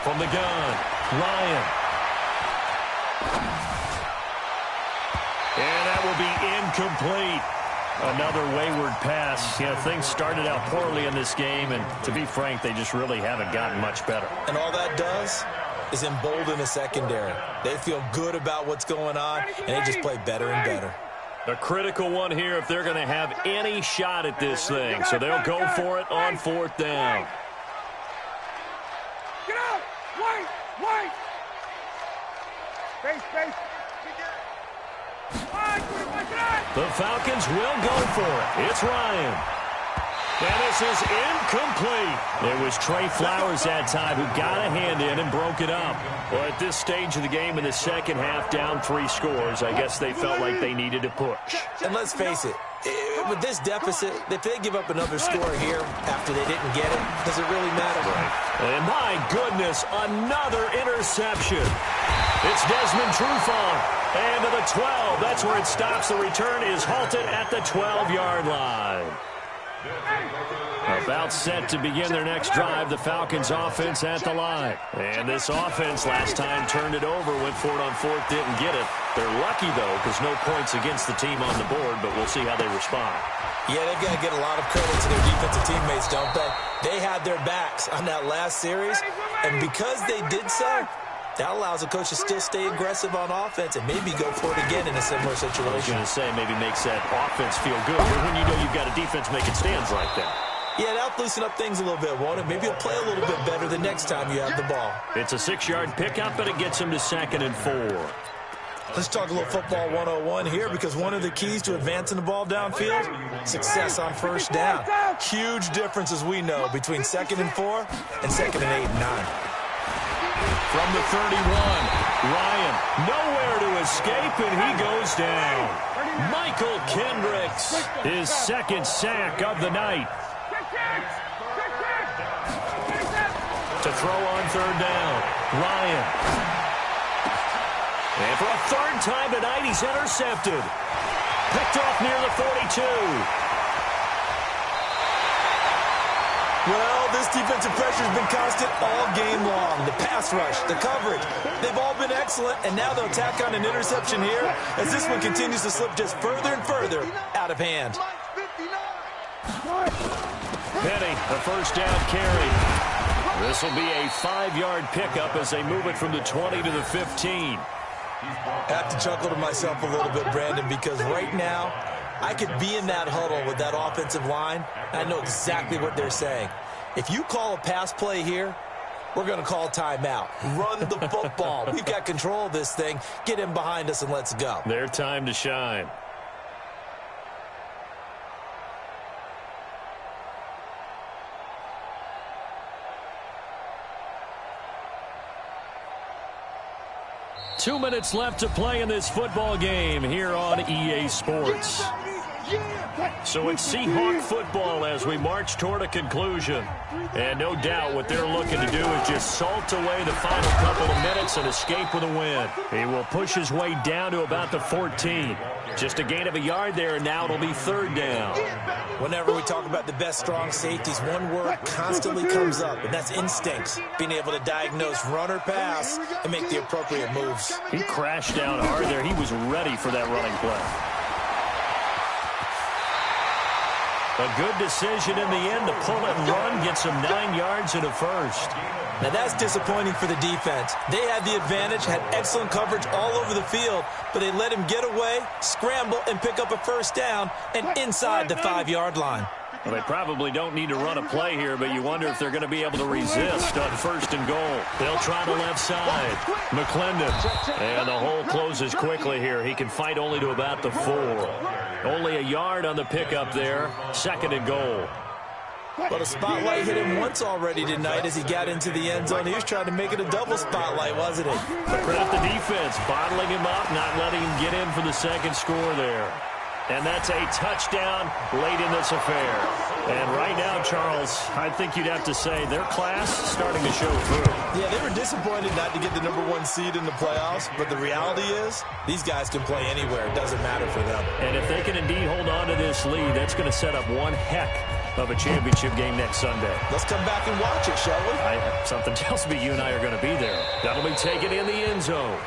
From the gun, Ryan. And that will be incomplete. Another wayward pass. Yeah, things started out poorly in this game, and to be frank, they just really haven't gotten much better. And all that does is embolden the secondary. They feel good about what's going on, and they just play better and better. A critical one here if they're going to have any shot at this thing. So they'll go for it on 4th down. Get out! White! Face. The Falcons will go for it. It's Ryan. And this is incomplete. It was Trey Flowers that time who got a hand in and broke it up. Well, at this stage of the game in the second half, down 3 scores, I guess they felt like they needed to push. And let's face it, with this deficit, if they give up another score here after they didn't get it, does it really matter? Right. And my goodness, another interception. It's Desmond Trufant. And to the 12, that's where it stops. The return is halted at the 12-yard line. About set to begin their next drive, the Falcons offense at the line. And this offense last time turned it over, went for it on 4th, didn't get it. They're lucky, though, because no points against the team on the board, but we'll see how they respond. Yeah, they've got to get a lot of credit to their defensive teammates, don't they? They had their backs on that last series, and because they did so, that allows a coach to still stay aggressive on offense and maybe go for it again in a similar situation. I was going to say, maybe makes that offense feel good when you know you've got a defense making stands like that. Yeah, that'll loosen up things a little bit, won't it? Maybe you'll play a little bit better the next time you have the ball. It's a 6-yard pickup, but it gets him to 2nd and 4. Let's talk a little football 101 here, because one of the keys to advancing the ball downfield, success on 1st down. Huge difference, as we know, between 2nd and 4 and 2nd and 8 and 9. From the 31, Ryan nowhere to escape, and he goes down. Michael Kendricks, his 2nd sack of the night. To throw on 3rd down, Ryan. And for a 3rd time tonight, he's intercepted. Picked off near the 42. Well, this defensive pressure has been constant all game long. The pass rush, the coverage, they've all been excellent, and now they'll tack on an interception here as this one continues to slip just further and further out of hand. Penny, the 1st down carry. This will be a 5-yard pickup as they move it from the 20 to the 15. I have to chuckle to myself a little bit, Brandon, because right now I could be in that huddle with that offensive line. I know exactly what they're saying. If you call a pass play here, we're going to call timeout. Run the football. We've got control of this thing. Get him behind us and let's go. Their time to shine. Two minutes left to play in this football game here on EA Sports. So it's Seahawk football as we march toward a conclusion. And no doubt what they're looking to do is just salt away the final couple of minutes and escape with a win. He will push his way down to about the 14. Just a gain of a yard there, and now it'll be third down. Whenever we talk about the best strong safeties, one word constantly comes up, and that's instincts. Being able to diagnose run or pass and make the appropriate moves. He crashed down hard there. He was ready for that running play. A good decision in the end to pull it and run, gets him 9 yards and a first. Now that's disappointing for the defense. They had the advantage, had excellent coverage all over the field, but they let him get away, scramble, and pick up a first down and inside the 5-yard line. Well, they probably don't need to run a play here, but you wonder if they're going to be able to resist on first and goal. They'll try the left side. McClendon. And the hole closes quickly here. He can fight only to about the 4. Only a yard on the pickup there. Second and goal. But a spotlight hit him once already tonight as he got into the end zone. He was trying to make it a double spotlight, wasn't he? But credit the defense, bottling him up, not letting him get in for the second score there. And that's a touchdown late in this affair. And right now, Charles, I think you'd have to say their class starting to show through. Yeah, they were disappointed not to get the #1 seed in the playoffs, but the reality is these guys can play anywhere. It doesn't matter for them. And if they can indeed hold on to this lead, that's going to set up one heck of a championship game next Sunday. Let's come back and watch it, shall we? Something tells me you and I are going to be there. That'll be taken in the end zone.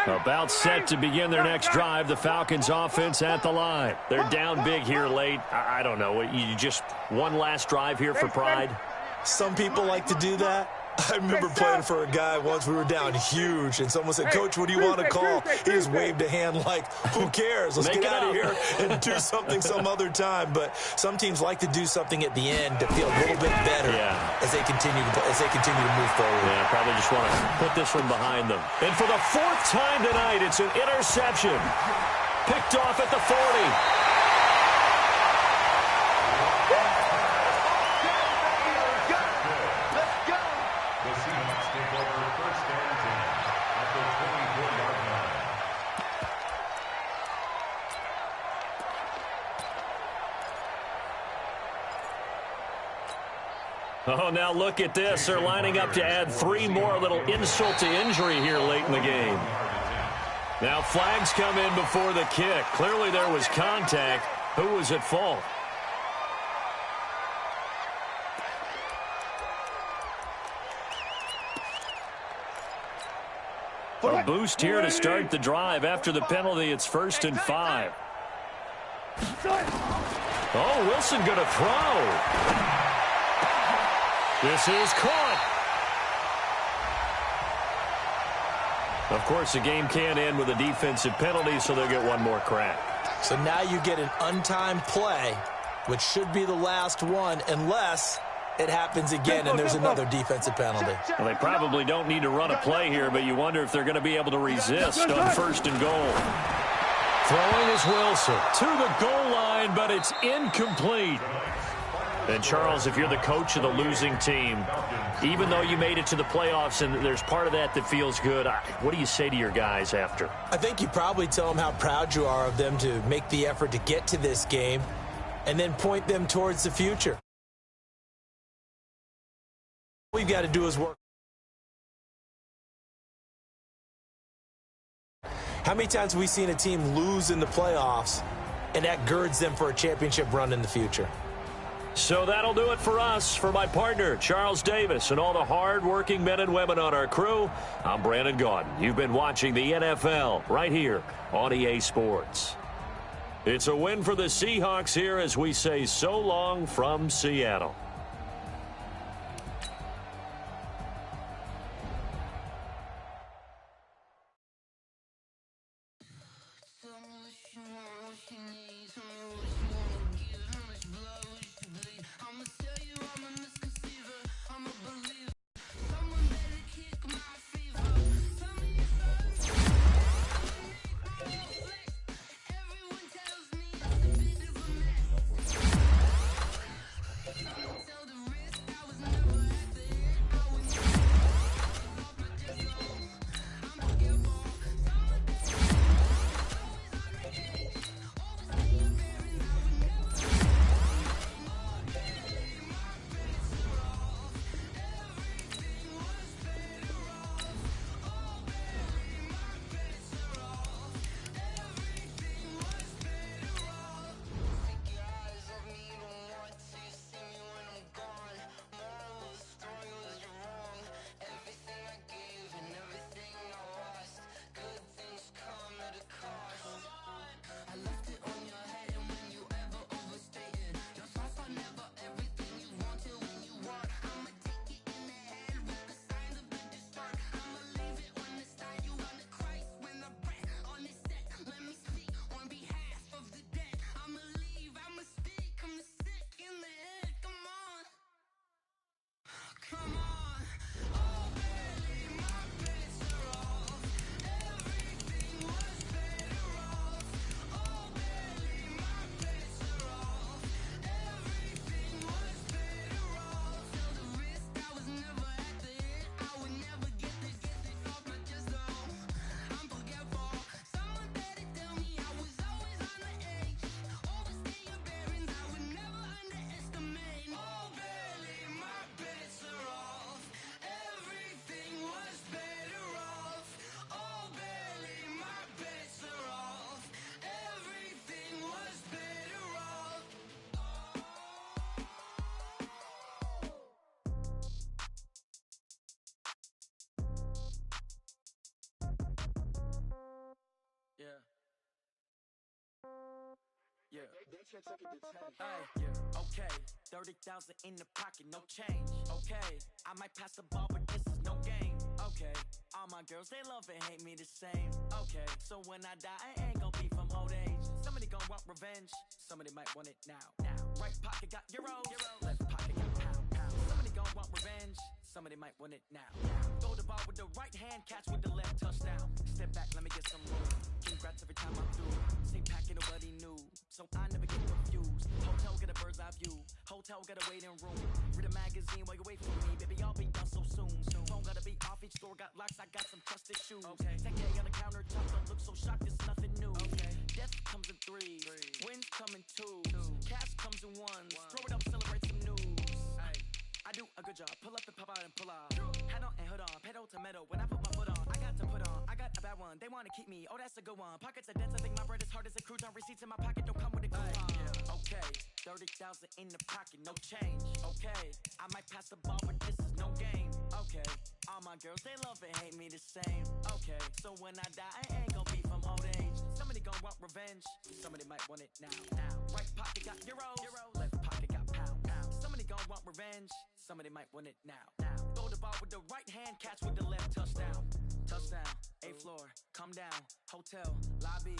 About set to begin their next drive, the Falcons offense at the line. They're down big here late. I don't know. You just one last drive here for pride? Some people like to do that. I remember playing for a guy once. We were down huge, and someone said, "Coach, what do you want to call?" He just waved a hand like, "Who cares? Let's get out of here and do something some other time." But some teams like to do something at the end to feel a little bit better as they continue to move forward. Yeah, probably just want to put this one behind them. And for the 4th time tonight, it's an interception. Picked off at the 40. Oh, now look at this. They're lining up to add 3 more, a little insult to injury here late in the game. Now flags come in before the kick. Clearly there was contact. Who was at fault? A boost here to start the drive. After the penalty, it's 1st and 5. Oh, Wilson going to throw. This is caught. Of course, the game can't end with a defensive penalty, so they'll get one more crack. So now you get an untimed play, which should be the last one, unless it happens again and there's another defensive penalty. Well, they probably don't need to run a play here, but you wonder if they're going to be able to resist on 1st and goal. Throwing is Wilson to the goal line, but it's incomplete. And, Charles, if you're the coach of the losing team, even though you made it to the playoffs and there's part of that feels good, what do you say to your guys after? I think you probably tell them how proud you are of them to make the effort to get to this game and then point them towards the future. All we've got to do is work. How many times have we seen a team lose in the playoffs and that girds them for a championship run in the future? So that'll do it for us. For my partner, Charles Davis, and all the hard-working men and women on our crew, I'm Brandon Gaudin. You've been watching the NFL right here on EA Sports. It's a win for the Seahawks here as we say so long from Seattle. Okay, 30,000 in the pocket, no change. Okay, I might pass the ball, but this is no game. Okay, all my girls, they love and hate me the same. Okay, so when I die, I ain't gon' be from old age. Somebody gon' want revenge, somebody might want it now. Right pocket got euros, left pocket got pound. Somebody gon' want revenge, somebody might want it now. Throw the ball with the right hand, catch with the left, touchdown. Step back, let me get some room. Congrats every time I'm through. Same packet nobody knew, so I never get confused. Hotel get a bird's eye view, hotel got a waiting room. Read a magazine while you wait for me, baby, I'll be done so soon. Phone gotta be off, each store got locks, I got some trusted shoes. Okay, 10K on the countertop, don't look so shocked, it's nothing new. Okay, death comes in threes, wins come in twos, cash comes in ones. Throw it up, celebrate some news. I do a good job, pull up and pop out and pull out. Hat on and hood on, pedal to metal. When I put my foot on, I got to put on. I got a bad one, they wanna keep me, oh that's a good one. Pockets are dense, I think my bread is hard as a crouton. Receipts in my pocket don't come with a coupon. Okay, 30,000 in the pocket, no change. Okay, I might pass the ball, but this is no game. Okay, all my girls, they love and hate me the same. Okay, so when I die, I ain't gon' be from old age. Somebody gon' want revenge, somebody might want it now. Right pocket got euros, left pocket got pound. Somebody gon' want revenge, somebody might want it now. Throw the ball with the right hand, catch with the left, touchdown. Touchdown, 8th floor, come down, hotel, lobby.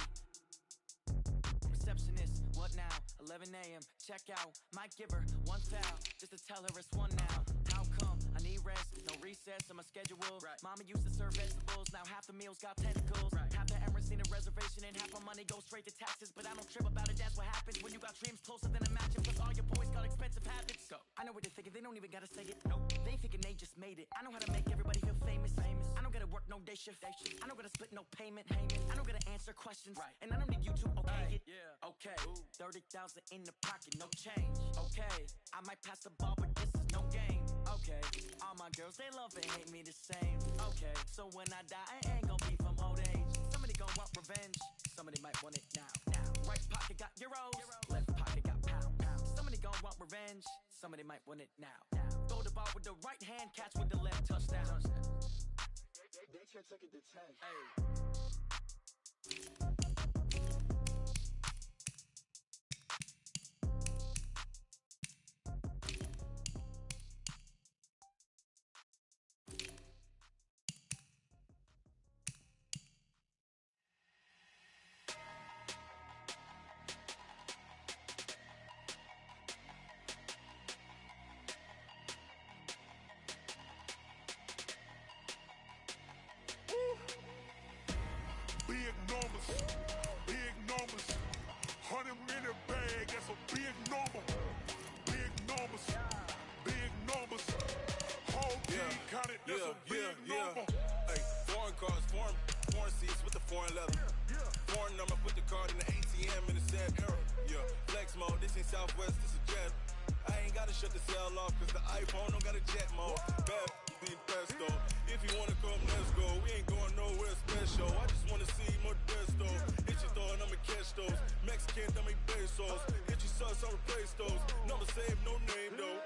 Receptionist, what now? 11 a.m., check out. Might give her one foul, just to tell her it's one now. How come? I need rest, no recess on my schedule. Mama used to serve vegetables, now half the meals got tentacles. Half the Emirates need a reservation and half my money goes straight to taxes. But I don't trip about it, that's what happens when you got dreams closer than a match. Plus all your boys got expensive habits. Go. I know what they're thinking, they don't even gotta say it. Nope. They thinking they just made it. I know how to make everybody feel famous. I don't gotta work no day shift. I don't gotta split no payment. I don't gotta answer questions. And I don't need you to okay it. Okay, 30,000 in the pocket, no change. Okay, I might pass the ball, but this is no game. Okay, all my girls, they love and hate me the same. Okay, so when I die, I ain't gon' be from old age. Somebody gon' want revenge, somebody might want it now. Right pocket got euros, left pocket got pound. Somebody gon' want revenge, somebody might want it now. Throw the ball with the right hand, catch with the left, touchdown. They took it to 10. Big numbers, 100 minute bag, that's a big number. Big numbers, whole team counted, that's a big number. Hey, foreign cars, foreign seats with the foreign leather. Foreign number, put the card in the ATM in the sad era. Yeah, flex mode, this ain't Southwest, this is jet. I ain't gotta shut the cell off, cause the iPhone don't got a jet mode. Bad being pesto. If you wanna come, let's go. We ain't going nowhere special. I just wanna see more desto. Hit your throw and I'ma catch those. Mexican, I make pesos. Hit your sauce, I'll replace those. Number save, no name though.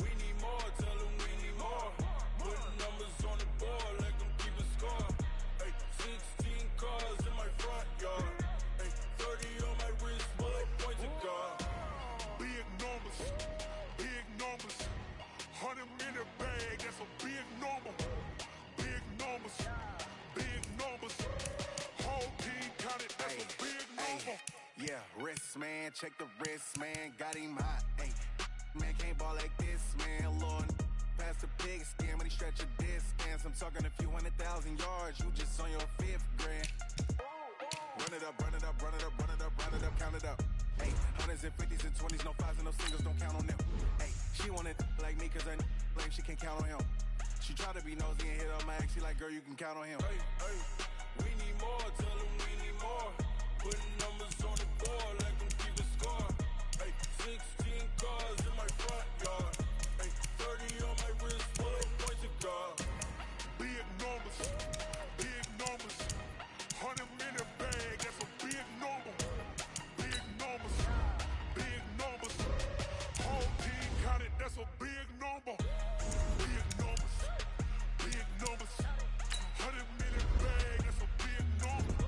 We need more, tell them we need more. Putting numbers on the board, let them keep a score. Hey, 16 cars in my front yard. Hey, 30 on my wrist, bullet points of God. Big numbers, 100 minute bag, that's a big number. Big numbers, whole team counted, that's a big number. Yeah, wrist man, check the wrist man, got him hot. Ay, man can't ball like this, man. Lord, past the pig skin when he stretch a distance. I'm talking a few 100,000 yards, you just on your 5th grand. Run it up, count it up. Hey, hundreds and 50s and 20s, no 5s and no singles, don't count on them. Hey, she want it like me, cause I blame she can't count on him. She try to be nosy and hit up my ex, she like, girl, you can count on him. Hey, we need more, tell them we need more. Putting numbers on the board, let them keep a score. Hey, 16 cars in my front yard. Hey, 30 on my wrist, bullet points of God. Big numbers, 100 minute bag, that's a big number. Big numbers, whole team counted, that's a big number. Big numbers, 100 minute bag, that's a big number.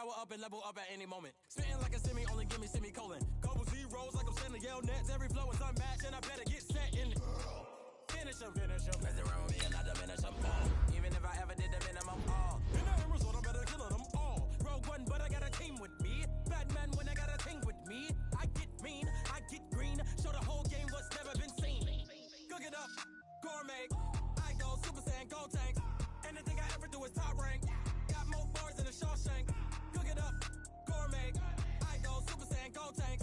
power up and level up at any moment. Spitting like a semi, only give me semicolon. Couple zeros like I'm sending yell nets. Every flow is unmatched, and I better get set in it. Finish him. Mess around with me and I diminish them all. Even if I ever did the minimum all. In the end result, I'm better killing them all. Rogue one, but I got a team with me. Bad man when I got a team with me. I get mean, I get green. Show the whole game what's never been seen. Cook it up, gourmet. I go Super Saiyan, go tank. Anything I ever do is top rank. Got more bars than a Shawshank. Cook it up, gourmet. I go Super Saiyan, go tank.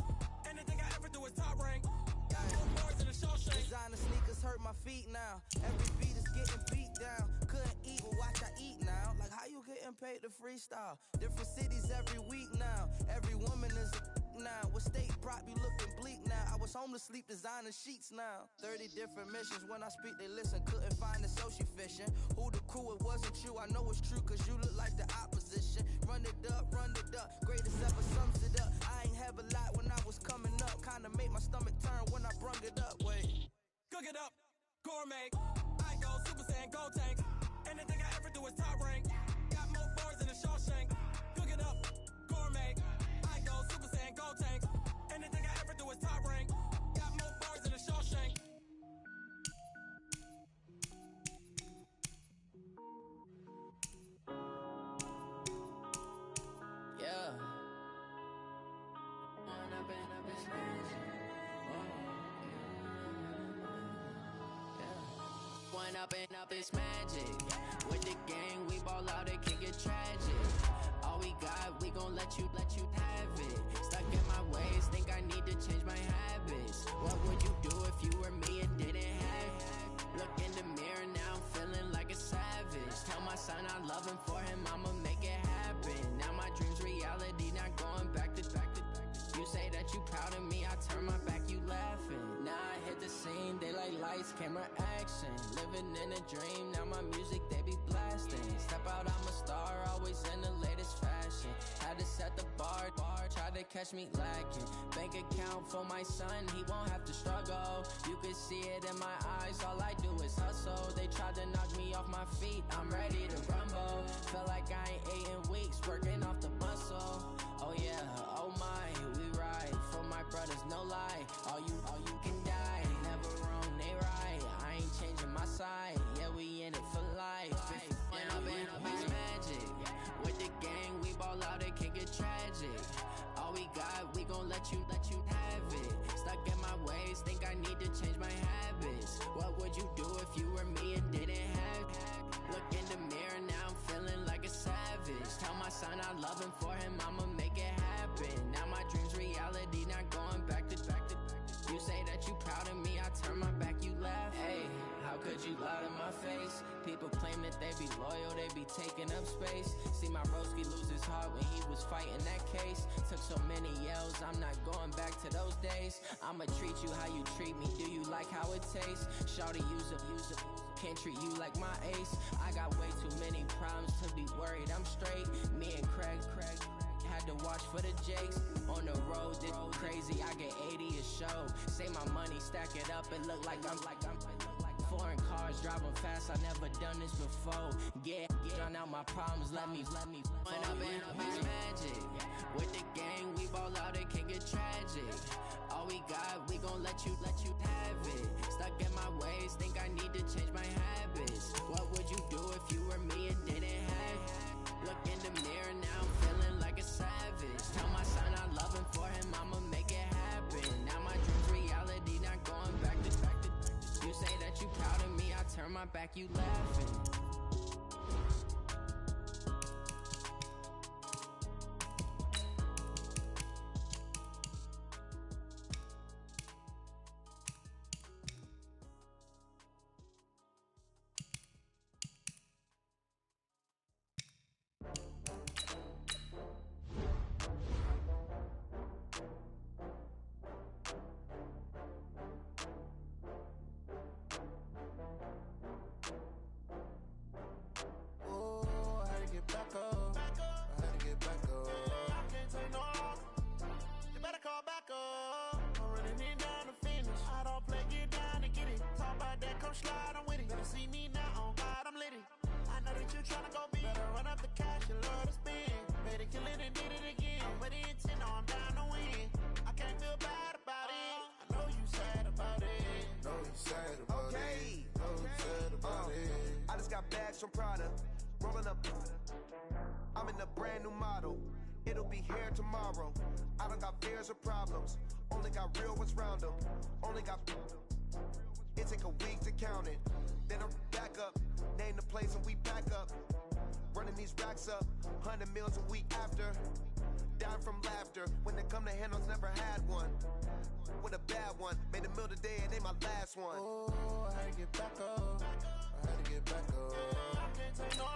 Anything I ever do is top rank. Got more bars than a Shawshank. Designer sneakers hurt my feet now. Every beat is getting beat down. Couldn't eat, but watch I eat now. Like how you getting paid to freestyle? Different cities every week now. Every woman is a now. What state prop you looking bleak now? I was home to sleep designer sheets now. 30 different missions. When I speak they listen. Couldn't find the social fishing. Who the crew? It wasn't you. I know it's true cause you look like the opposition. Run it up. Greatest ever sums it up. I ain't have a lot when I was coming up. Kinda made my stomach turn when I brung it up. Wait. Cook it up, gourmet. I go Super Saiyan, go tank. Anything I ever do is top rank. Got more bars than a Shawshank. Cook it up, gourmet. I go Super Saiyan, go tank. Anything I ever do is top rank. Got more bars than a Shawshank. Yeah. One up and up is magic. With the gang, we ball out, it can get tragic. All we got, we gon' let you have it. Stuck in my ways, think I need to change my habits. What would you do if you were me and didn't have it? Look in the mirror, now I'm feeling like a savage. Tell my son I love him, for him I'ma make it happen. Now my dream's reality, not going back to. You say that you proud of me, I turn my back, you laughing. Now I hit the scene, they like lights, camera, action. Living in a dream, now my music, they be blasting. Step out, I'm a star, always in the latest fashion. Had to set the bar, tried to catch me lacking. Bank account for my son, he won't have to struggle. You can see it in my eyes, all I do is hustle. They tried to knock me off my feet, I'm ready to rumble. Feel like I ain't ate in weeks, working off the muscle. Oh yeah, oh my, we ride for my brothers, no lie. All you can die, never wrong, they right. I ain't changing my side, yeah, we in it for life. And up is magic. With the gang, we ball out, it can get tragic. All we got, we gon' let you have it. Stuck in my ways, think I need to change my habits. What would you do if you were me and didn't have it? Look in the mirror, now I'm feeling like a savage. Tell my son I love him, for him I'ma make it happen. Now my dream's reality, not going back to. You say that you proud of me, I turn my back, you laugh. Hey, how could you lie to my face? People claim that they be loyal, they be taking up space. See my broski lose his heart when he was fighting that case. Took so many yells, I'm not going back to those days. I'ma treat you how you treat me, do you like how it tastes? Shawty, use up, can't treat you like my ace. I got way too many problems to be worried, I'm straight. Me and Craig had to watch for the Jakes. On the road, this crazy, I get 80 a show. Say my money, stack it up, it look like I'm foreign cars driving fast, I never done this before. Get drown out my problems, let me One up is magic. With the gang, we ball out, it can get tragic. All we got, we gon' let you have it. Stuck in my ways, think I need to change my habits. What would you do if you were me and didn't have it? Look in the mirror, now I'm feeling like a savage. Tell my son I love him, for him I'ma make it happen. Now my dream's reality, not going back to. You say that you proud of me, I turn my back, you laughing. Slide, I'm with it. Better see me now, on God, I'm litty. I know that you tryna go big. Better run up the cash, you love to spend. Better kill it and Prada, rolling up. I'm in a brand new model. It'll be here tomorrow. I don't got fears or problems. Only got real ones round them. Only got. It take a week to count it. Then I'm back up. Name the place and we back up. Running these racks up. 100 meals a week after. Down from laughter. When they come to handles, never had one. With a bad one. Made a meal today and ain't my last one. Oh, I had to get back up. I had to get back up. I can't take no.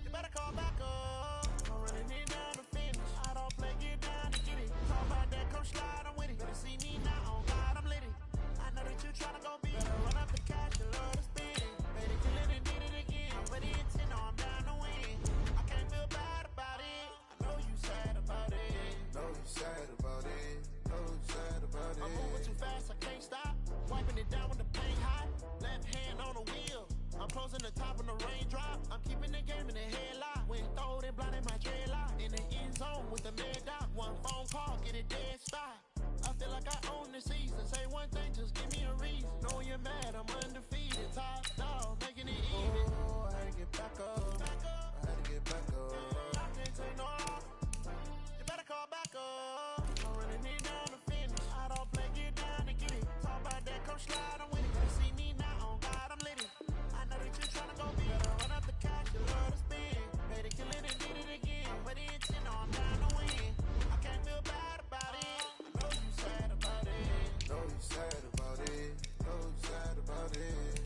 You better call back up. I'm running it down to finish. I don't play, get down to get it. Talk about that, come slide, I'm with it. Better see me now, on God, I'm lit it. I know that you tryna go beat. Better run up the cash, you love to spend it. Made it, kill it, and did it again. I'm ready to 10, no, I'm down to win. I can't feel bad about it. I know you sad about it. Know you sad about it. Know you sad about it. I'm moving too fast, I can't stop. Wiping it down with the paint hot. Left hand on the wheel. I'm closing the top when the raindrop. I'm keeping the game in the headlock. When throwed and blinded my dreadlock. In the end zone with the mad dot. One phone call, get a dead spot. I feel like I own the season. Say one thing, just give me a reason. Know you're mad, I'm undefeated. Top dog, making it even. Oh, I had to get back up. I had to get back up. I can't take no. You better call back up. I'm running it down to finish. I don't play, get down to get it. Talk about that, come slide, I'm with it. Better see me now, on God, I'm lit it. I know that you tryna go beat. Better run up the cash, you love to spend. Made it, kill it, and did it again. But it's 10, no, I'm down to win. I can't feel bad about it. I know you sad about it. Know you sad about it. Know you sad about it.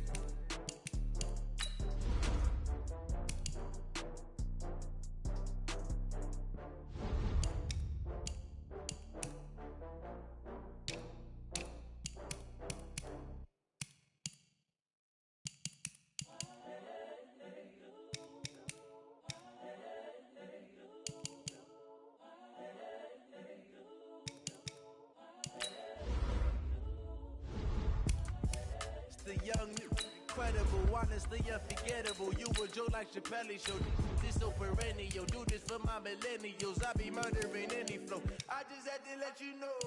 The young, incredible, honestly unforgettable. You a joke like Chappelle show. This so perennial. Do this for my millennials. I be murdering any flow. I just had to let you know.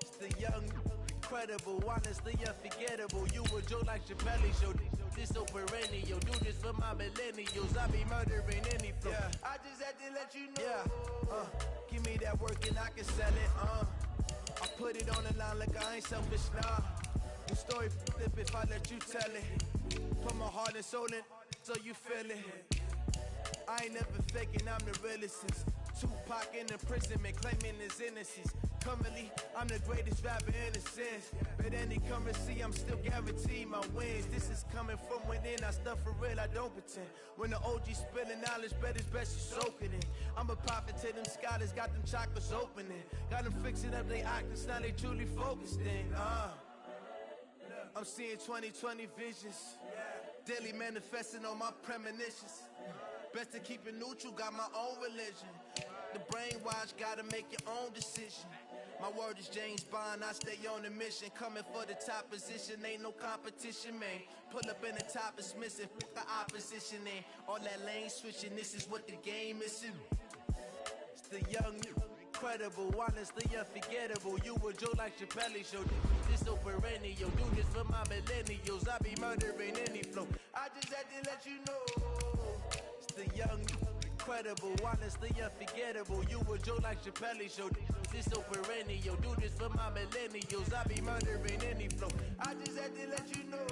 It's the young, incredible, honestly unforgettable. You a joke like Chappelle show. This so perennial. Do this for my millennials. I be murdering any flow. Yeah. I just had to let you know. Yeah. Give me that work and I can sell it. I put it on the line like I ain't selfish, nah. The story flip if I let you tell it. Put my heart and soul in so you feel it. I ain't never faking, I'm the realest since Tupac in imprisonment, claiming his innocence. Currently, I'm the greatest rapper in a sense. But any currency, I'm still guaranteed my wins. This is coming from within, I stuff for real, I don't pretend. When the OG spilling knowledge, bet it's best you soak it in. I'm a prophet to them scholars, got them chakras opening. Got them fixing up they octaves, now they truly focused in. I'm seeing 2020 visions. Daily manifesting on my premonitions. Best to keep it neutral, got my own religion. The brainwash, gotta make your own decision. My word is James Bond, I stay on the mission. Coming for the top position, ain't no competition, man. Pull up in the top is missing, the opposition ain't. All that lane switching, this is what the game is. It's the young, incredible, honestly unforgettable. You a joke like Chappelle show. This so perennial. Do this for my millennials. I be murdering any flow. I just had to let you know. It's the young, incredible, honestly unforgettable. You a joke like Chappelle show. This so perennial. Do this for my millennials. I be murdering any flow. I just had to let you know.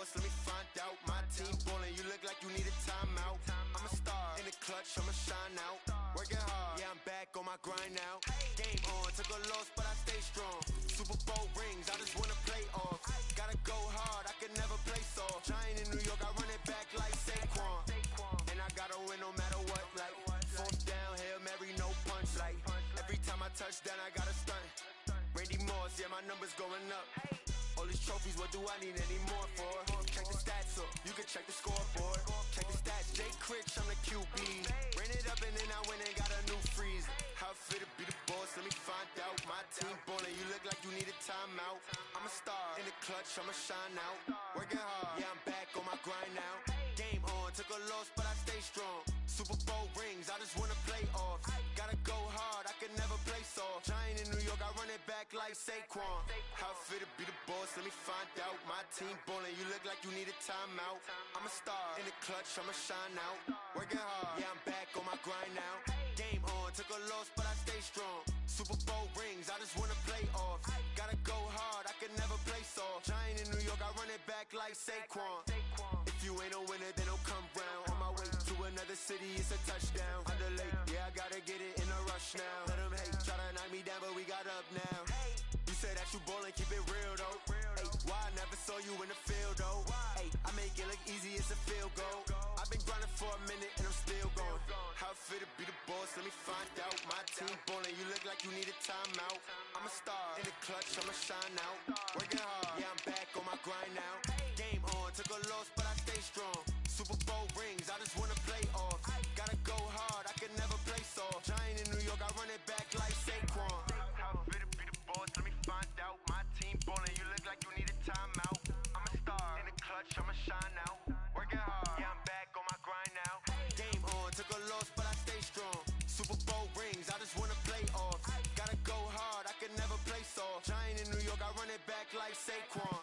Let me find out. My team ballin', you look like you need a timeout. I'm a star in the clutch, I'ma shine out. Working hard, yeah, I'm back on my grind now. Game on, took a loss, but I stay strong. Super Bowl rings, I just wanna play off. Gotta go hard, I can never play soft. Giant in New York, I run it back like Saquon. And I gotta win no matter what, like fourth down, Hail Mary, no punch. Like every time I touch down, I gotta stunt. Randy Moss, yeah, my numbers going up. All these trophies, what do I need any more for? Check the stats up, you can check the scoreboard. Check the That's Jay Critch, I'm the QB. Ran it up and then I went and got a new freezer. How fit to be the boss, let me find out. My team ballin', you look like you need a timeout. I'm a star, in the clutch, I'ma shine out. Working hard, yeah, I'm back on my grind now. Game on, took a loss, but I stay strong. Super Bowl rings, I just wanna play off. Gotta go hard, I can never play soft. Giant in New York, I run it back like Saquon. How fit to be the boss, let me find out. My team ballin', you look like you need a timeout. I'm a star, in the clutch, I'ma shine out. Working hard, yeah, I'm back on my grind now. Game on, took a loss, but I stay strong. Super Bowl rings, I just wanna play off. Gotta go hard, I can never play soft. Giant in New York, I run it back like Saquon. If you ain't a winner, then don't come round. On my way to another city, it's a touchdown. Underlay, yeah, I gotta get it in a rush now. Let them hate, try to knock me down, but we got up now. You say that you ballin', keep it real though. Ay, why I never saw you in the field though? Ay, I make it look easy, it's a field goal. I've been grinding for a minute and I'm still going. How fit to be the boss, let me find out. My team ballin', you look like you need a timeout. I'm a star, in the clutch, I'ma shine out. Working hard, yeah, I'm back on my grind now. Game on, took a loss, but I stay strong. Super Bowl rings, I just wanna play off. Gotta go hard, I can never play soft. Giant in New York, I run it back like Saquon. How fit to be the boss, let me find out. My team ballin', you look like you need a timeout. I'm a star, in the clutch, I'ma shine out. Working hard, yeah, I'm back on my grind now. Game on, took a loss, but I stay strong. Super Bowl rings, I just wanna play off. Gotta go hard, I can never play soft. Giant in New York, I run it back like Saquon.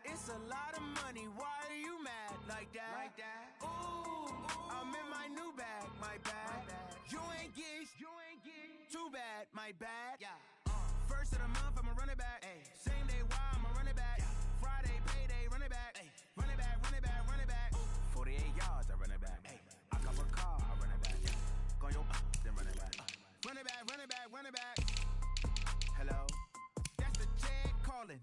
It's a lot of money, why are you mad like that? Ooh, I'm in my new bag, my bad. You ain't get too bad, my bad. First of the month, I'ma run it back. Same day, why I'ma run it back. Friday, payday, run it back. Run it back, run it back, run it back. 48 yards, I run it back. I cop a car, I run it back. Go your then run it back. Run it back, run it back, run it back. Hello, that's the check calling.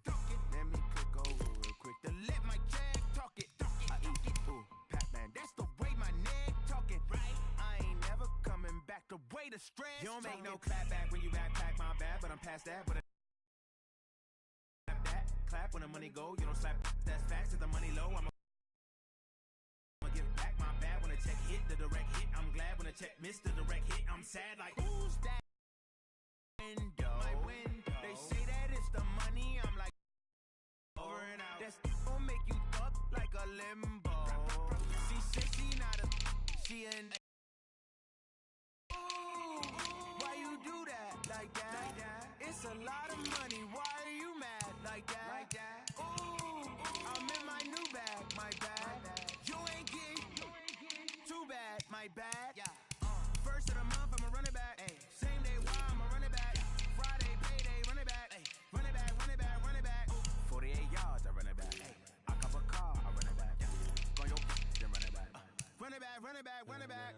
Let me click over real quick to let my check talk it. I eat it, ooh, Pac-Man, that's the way my neck talking. Right, I ain't never coming back the way the stress. You don't make no clap back when you backpack, my bad, but I'm past that. But that clap when the money go, you don't slap. That's facts, if the money low, I'ma give back my bad when the check hit, the direct hit. I'm glad when the check missed the direct hit. I'm sad like who's that window? My window. They say that it's the money. I'm like over and out. That's gonna make you up like a limbo. She said she not a she and why you do that like that? It's a lot of money. Why are you mad like that? Ooh, I'm in my new bag, my bad. You ain't get too bad, my bad. First of the month, I'ma run it back. Same day, why I'ma run it back. Friday, payday, run it back. Run it back, run it back, run it back. 48 yards, I run it back. I cop a car, I run it back. Go your then run it back. Run it back, run it back, run it back.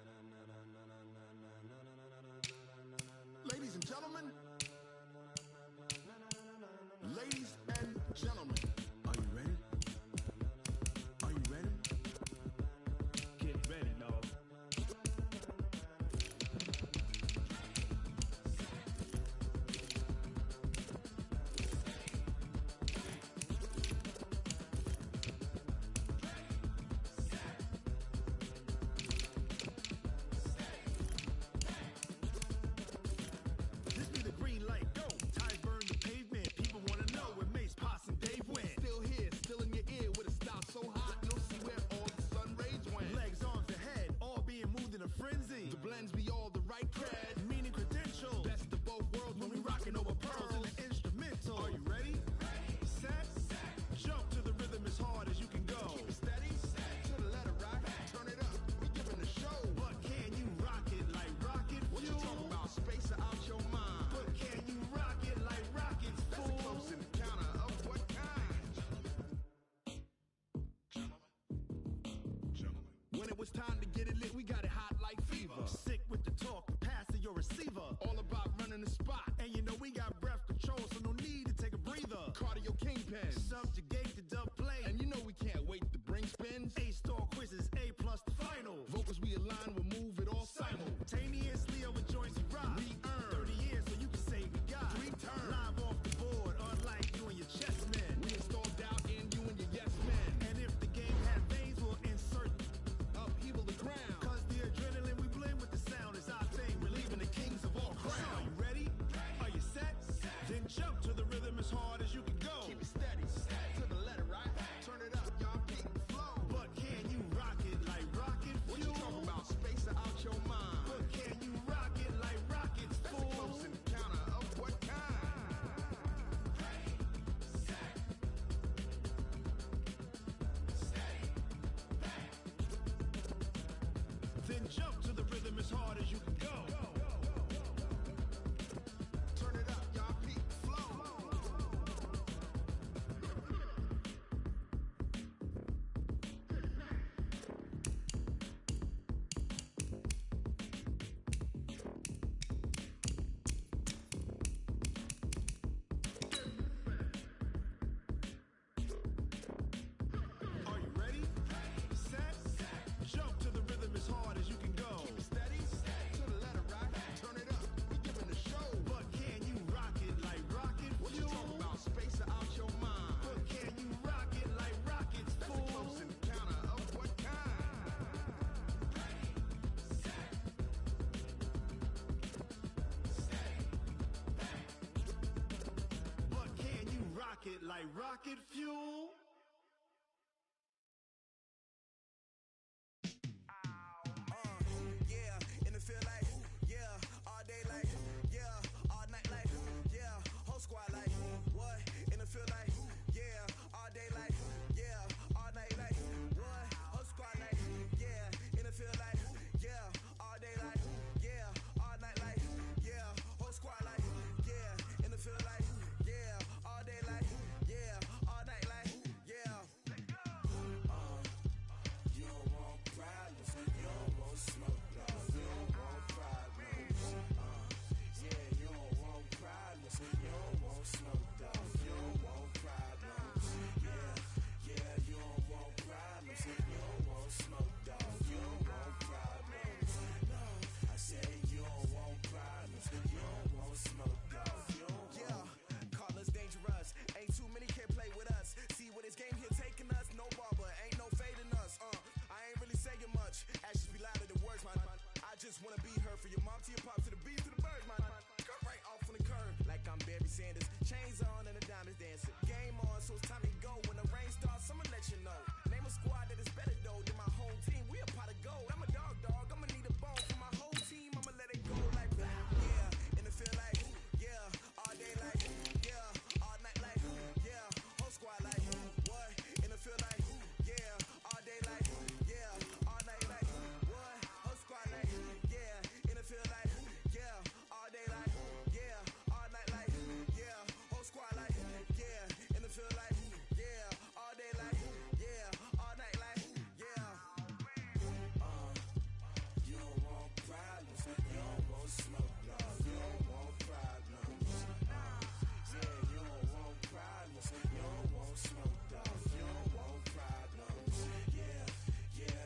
Now it's time to get it lit, we got it hot like fever. Sick with the talk, pass to your receiver. All about running the spot. And you know we got breath control, so no need to take a breather. Cardio kingpin, subjugate the dub play. And you know we can't wait to bring spins. A-star quizzes, A+ the final. Vocals we align, we'll move it all simultaneously over joints and rock. We earn 30 years, so you can say we got 3 turns. Live off the board, unlike you and your chess men. We installed doubt in you and your yes men. And if the game had veins, we'll insert upheaval the ground. Cause the adrenaline we blend with the sound is our thing. We're leaving the kings of all crowns. So are you ready? Are you set? Then jump to the rhythm as hard as you can go. Keep it steady, to the letter, right? Turn it up, y'all keep the flow. But can you rock it like rocket fuel? What you talking about? Space out your mind. But can you rock it like rockets, fool? That's a close encounter of what kind? Then jump to the rhythm as hard as you can go. Turn it up, y'all peak flow. Are you ready? Set? Jump to the rhythm as hard as you can go. Keep it steady, to the letter, right? Turn it up, we giving the show. But can you rock it like rocket fuel? What you talking about? Space out your mind. But can you rock it like rockets, fool? That's a close encounter of what kind? But can you rock it like rocket fuel? Yeah, in the field like, yeah, all day like, yeah, all night like, yeah, whole squad like, what? In the field like, yeah, all day like, yeah, all night like, what? Whole squad like, yeah, in the field like, yeah, all day like, yeah, all night like, yeah, whole squad like, yeah, in the field like, yeah, all day like, yeah, all night like, yeah. You don't want problems, you don't want smoke, dog. You don't want problems. Yeah, you don't want problems, you don't want smoke, dog. You don't want problems. Yeah, you don't want problems, you don't want smoke, dog. You don't want problems. No, I said you don't want problems, you don't want smoke, dog. You don't want. Yeah, call us dangerous. Ain't too many can play with us. See where this game here taking us. No barber, ain't no fading us. I ain't really saying much. Actions be louder than words, man. I just wanna be heard for your mom to your pop to the beat to the birds, man. Cut right off on the curve, like I'm Barry Sanders. Chains on and the diamonds dancing. Game on, so it's time to go. When the rain starts, I'ma let you know. Name a squad that is better though than my home team. We a pot of gold. I'm a dog. I'ma need a bone for my whole team. I'ma let it go like, yeah. In the field like, yeah. All day like, yeah. All night like, yeah. Whole squad like, what? In the field like, yeah. All day like, yeah. All night like, what? Whole squad like, yeah. In the field like, yeah. All day like, yeah. All night like, yeah. Whole squad like, yeah. In the field like, yeah. All day like, yeah. All night like, yeah. You don't want problems, you don't want smoke, no. You don't want problems. Yeah, you don't want problems, you don't want smoke, dog. You don't want problems. Yeah,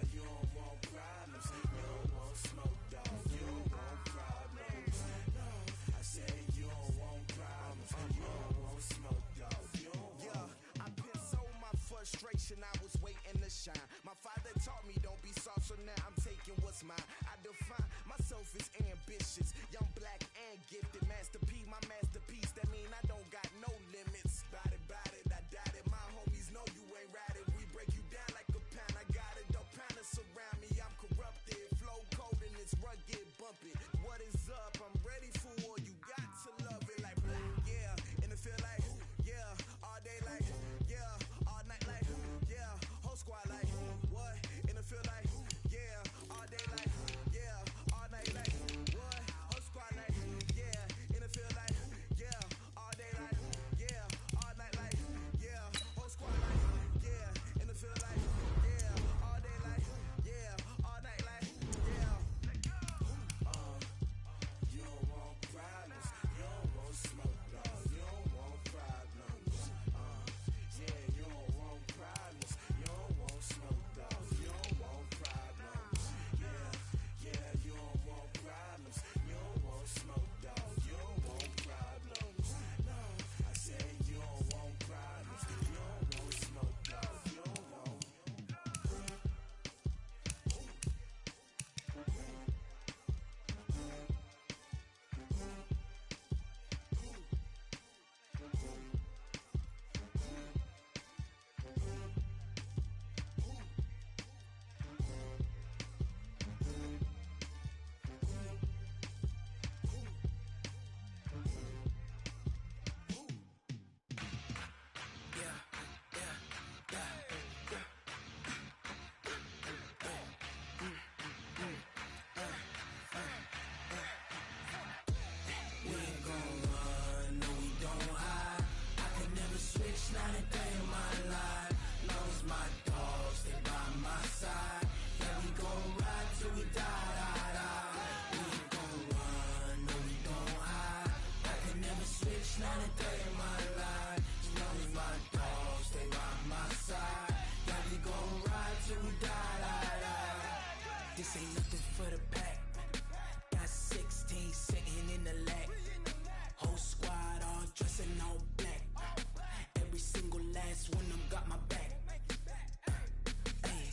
you don't want problems, you don't want smoke, dog. You don't want problems. No, I said you don't want problems, you don't want smoke, dog. You don't want. Yeah, I've been so my frustration, I was waiting to shine. My father taught me don't be soft, so now I'm taking what's mine. I define myself as ambitious, young, black, and gifted. Master P, my masterpiece. That mean I don't got no limits. Bout it, I doubt it. My homies know you ain't ratted. We break you down like a pound. I got it, don't pound us around me. I'm corrupted, flow cold and it's rugged, bumpy. What is up? I'm ready for war. You got to love it like black. Yeah, in the field like, yeah. All day like, yeah. All night like, yeah. Whole squad like, what? In the field like, yeah. All day like, yeah. All night like, what? Whole squad like, yeah. In the field like, yeah. All day like, yeah. All night like, yeah. Whole squad like, yeah. In the field like, yeah. All day like, yeah. This ain't nothing for the pack. Got 16 sitting in the lag. Whole squad all dressing all black. Every single last one of them got my back. Hey,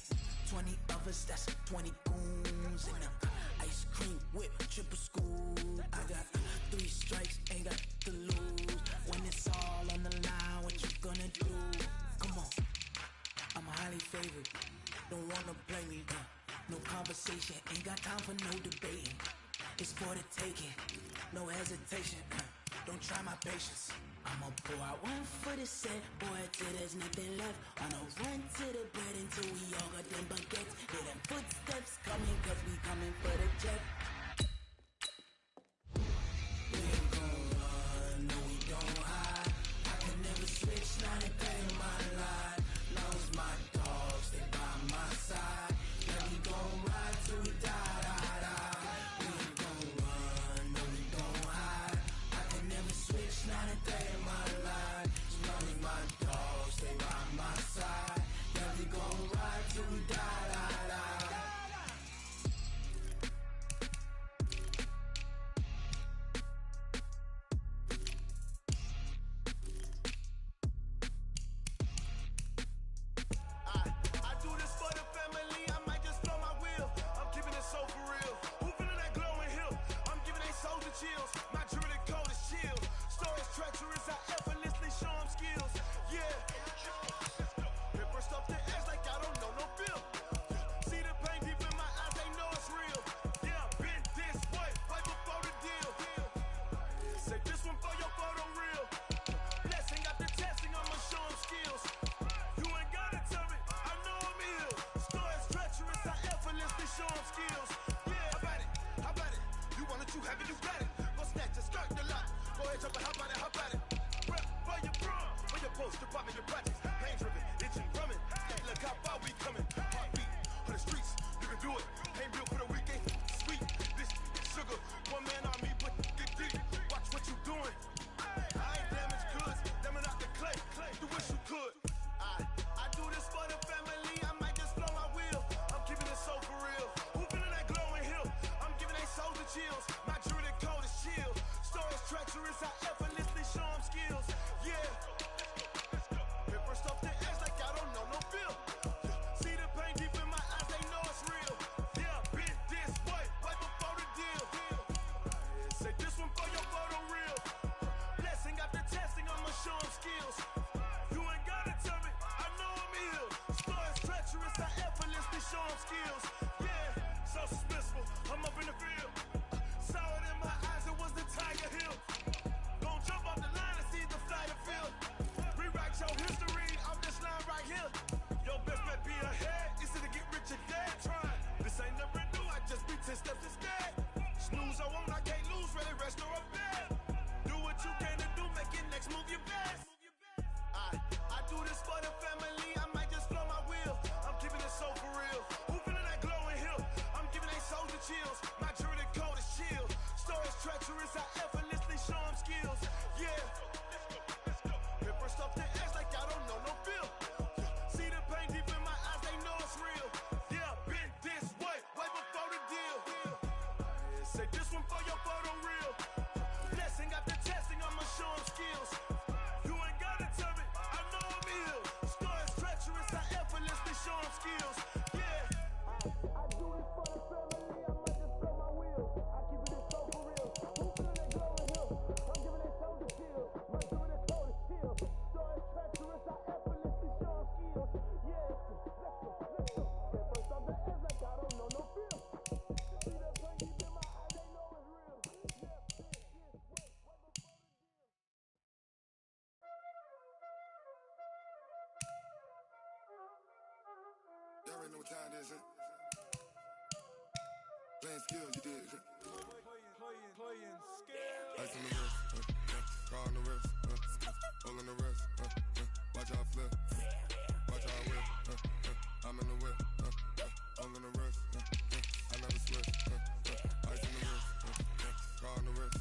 20 of us, that's 20 goons in the ice cream whip, triple scoop. I got 3 strikes, ain't got to lose. When it's all on the line, what you gonna do? Come on, I'm highly favored. Don't wanna play me, no conversation. Ain't got time for no debating. It's for the taking, no hesitation. Don't try my patience. I'ma pour out one for the set, boy, till there's nothing left. On a run to the bread until we all got them baguettes. Hear them footsteps coming, cause we coming for the jet. We ain't gon' run, no we don't hide. I can never switch, not a day in my life. Long as my dogs stay by my side. Yeah, we gon' ride till we die, die, die. We ain't gon' run, no we don't hide. I can never switch, not a day in my life. As long as my dogs stay by my side. Yeah, we gon' ride till we die, die, die. I do this for the family, I might just blow my wheel. I'm keeping it so for real. Who feeling that glowing hill? I'm giving they souls the chills. My jewelry cold as chill. Stories treacherous, I effortlessly show them skills. Yeah. Paper stuff the edge like I don't know no feel. See the pain deep in my eyes, they know it's real. Yeah, been this way, right before the deal. Say this one for your photo reel. Blessing got the testing, I'ma show them skills. You ain't gotta tell me, I know I'm ill. Stories treacherous, I effortlessly show them skills. Yeah, how about it? How about it? You want it, you have it, you got it. Go snatch it, skirt the lot. Go ahead, jump it, how about it? How about it? Rep for your brum, for your post, department, your projects. Pain driven, itching, drumming. Hey, look how far we coming. Heartbeat for the streets, you can do it. Ain't built for the weekend. Sweet, this sugar, one man on me, but get deep. Watch what you doing. I ain't damaged goods, damn it out the clay. You wish you could. I do this for the family, I might just blow my wheel. I'm keeping it so for real. Who feeling that glowing hill? I'm giving they souls the chills. My jewelry cold as chill. Stories treacherous, I effortlessly show them skills. Yeah. Paper stuff the edge like I don't know no feel. See the pain deep in my eyes, they know it's real. Yeah, been this way, right before the deal. Say this one for your photo reel. Blessing after testing, I'ma show them skills. You ain't gotta tell me, I know I'm ill. Stories treacherous, I effortlessly show them skills. Yeah, so suspenseful, I'm up in the field. Saw it in my eyes, it was the Tiger Hill. Gon' jump off the line and see the flight of field. Rewrite your history off this line right here. Your best bet be ahead, easy to get rich or dead. Trying, this ain't never new, I just be 10 steps instead. Snooze I won't, I can't lose, ready, rest or a bed. Do what you can to do, make your next move your best. I do this for the family, I might just blow my wheel. I'm keeping it so for real. Who feeling that glowing hill? I'm giving they souls the chills. My jewelry cold as chill. Stories treacherous, I effortlessly show them skills. Yeah. Paper stuff the edge like I don't know no feel. See the pain deep in my eyes, they know it's real. Yeah, been this way, right before the deal. Say this one for your photo reel. Blessing after testing, I'ma show them skills. You ain't gotta tell me, I know I'm ill. Stories treacherous, I effortlessly show them skills. Yeah. I do it for the family, I might just blow my wheel. I keep it so for real. Who feeling that glowing hill? I'm giving they souls the chills. My doing it cold as chill. Stories treacherous, I effortlessly show them skills. Yeah. Let's go. Get first off the edge like I don't know no feel. See the pain deep in my eyes, they know it's real. Yeah, this way, right before the deal. Y'all already know what time it is, huh? Playing skill, you did, huh? Playing skill. Ice on the wrist, car on the wrist, hole in the wrist, watch how I flip, watch how I whip, I'm in the whip, hole in the wrist, I never switch, ice on the wrist, car on the wrist,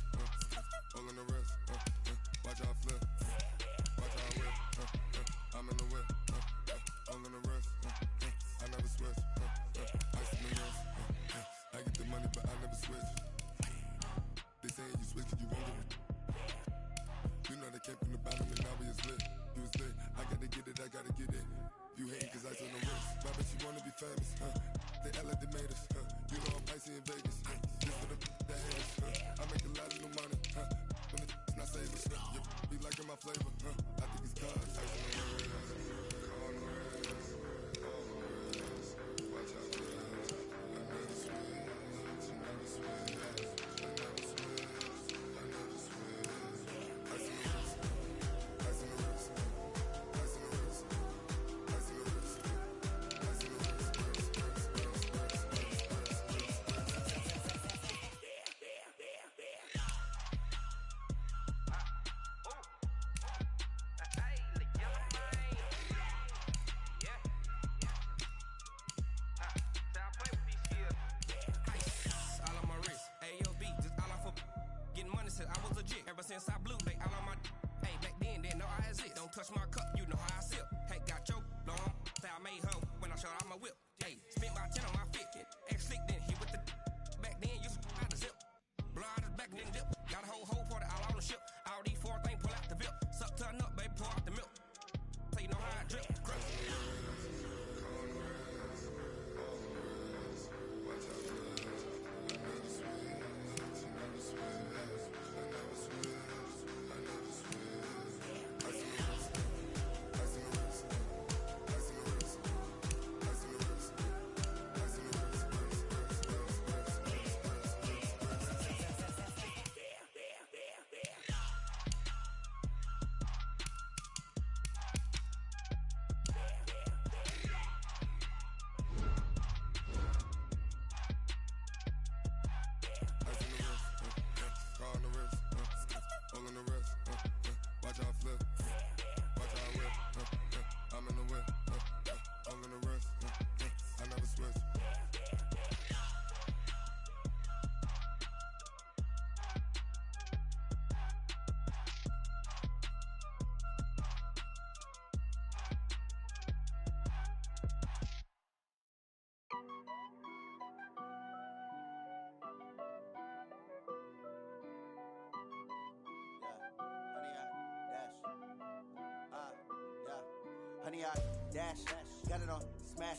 hole in the wrist, watch how I flip, watch how I whip, I'm in the whip, hole in the wrist, I never switch, ice on the wrist, came from the bottom and now we is lit. You was lit, I gotta get it, I gotta get it. You hate cause ice on the wrist. Why bet you wanna be famous, huh? They act like they made us, huh? You know I'm icy in Vegas, huh? Just for the that haters, huh? I make a lot of new money, huh? When the not saving, huh? Be liking my flavor, huh? I think it's cause ice on the wrist, on the wrist, on the wrist. Watch out for this. I never switch, I never switch, I never switch, I never switch. Ice on the wrist, ice on the wrist, ice on the wrist, ice on the wrist, ice on the All on my wrist, AOB, just all off of getting money since I was legit. Ever since I blew, they all on my. Hey, back then, didn't know I exist. Don't touch my cup, you know how I sip. Hey, got your long. Say I made her when I showed out my whip. Hey, spent about 10 on my fit. Ex slick, then hit with the. Back then, used to out the zip. Blow out his back, then dip. Got a whole party all on the ship. All these four things, pull out the VIP. Suck, turn up, baby, pour out the milk. So you know how I drip. Grip. Watch out flip, watch out whip, I'm in the whip, all in the wrist, I never switch. Honey, I dash, got it on smash,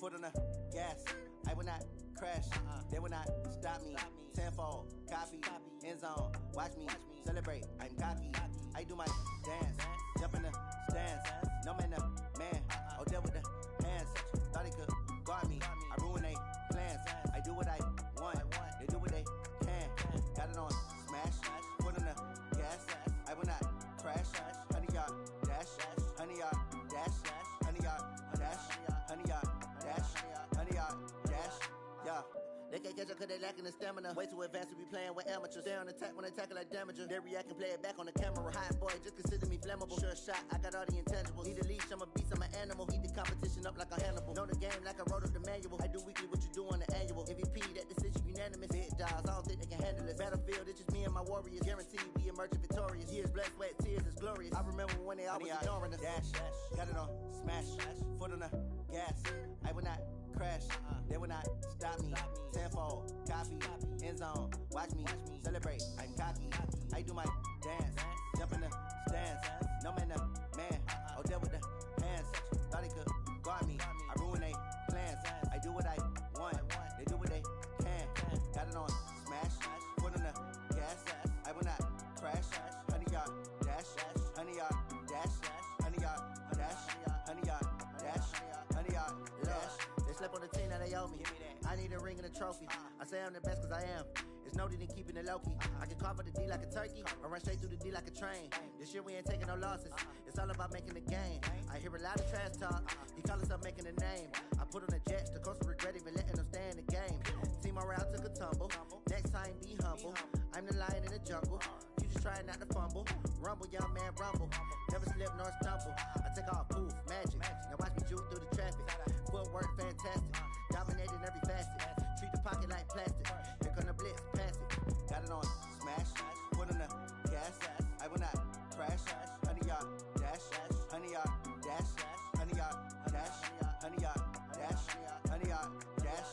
foot on the gas. I will not crash, they will not stop me. Tenfold, copy, end zone, watch me celebrate. I'm cocky, I do my dance, jump in the stands. No man, man, oh there with the hands. Thought he could guard me, I ruin they plans. I do what I want, they do what they can. Got it on smash, foot on the gas. I will not crash, honey, y'all dash, honey, y'all dash, honey, y'all dash, honey, y'all dash, honey, y'all dash, yeah. They can't catch up cause they lacking the stamina. Way too advanced to be playing with amateurs. Stay on attack when they tackle like damager. They react and play it back on the camera. Hot boy, just consider me flammable. Sure shot, I got all the intangibles. Need a leash, I'm a beast, I'm an animal. Eat the competition up like a Hannibal. Know the game like I wrote up the manual. I do weekly what you do on the annual. MVP, that decision unanimous. Big dogs, I don't think they can handle it. Battlefield, it's just me and my warriors. Guaranteed we emerging victorious. Years, blood, sweat, tears, it's glorious. I remember when they all was ignoring us. Dash, got it on smash, foot on the gas. I will not crash, they will not stop me. Tenfold, copy, end zone, watch me celebrate. I'm cocky, I do my dance, jump in the stands. No man, man, oh there with the hands. Thought he could guard me, I ruin they plans. I do what I want, they do what they can. Got it on smash, foot on the gas. I will not crash, honey y'all dash, honey y'all dash, honey y'all dash, honey y'all dash, honey y'all dash. They slept on the team that they owe me. I need a ring and a trophy. I say I'm the best cause I am. It's no need in keeping it low-key. I can carve up the D like a turkey or run straight through the D like a train. This year we ain't taking no losses. It's all about making the game. I hear a lot of trash talk. He call himself making a name. I put on the jets. The coach will regret even letting them stay in the game. Team morale took a tumble. Next time be humble. I'm the lion in the jungle. You just trying not to fumble. Rumble, young man, rumble. Never slip nor stumble. I take off, poof, magic. Now watch me juke through the traffic. Footwork fantastic. Dominating every facet. Treat the pocket like plastic. Here come the blitz, pass it. Got it on smash. Foot on the gas. I will not crash. Honey y'all dash. Honey y'all dash. Honey y'all dash. Honey y'all dash. Honey y'all dash.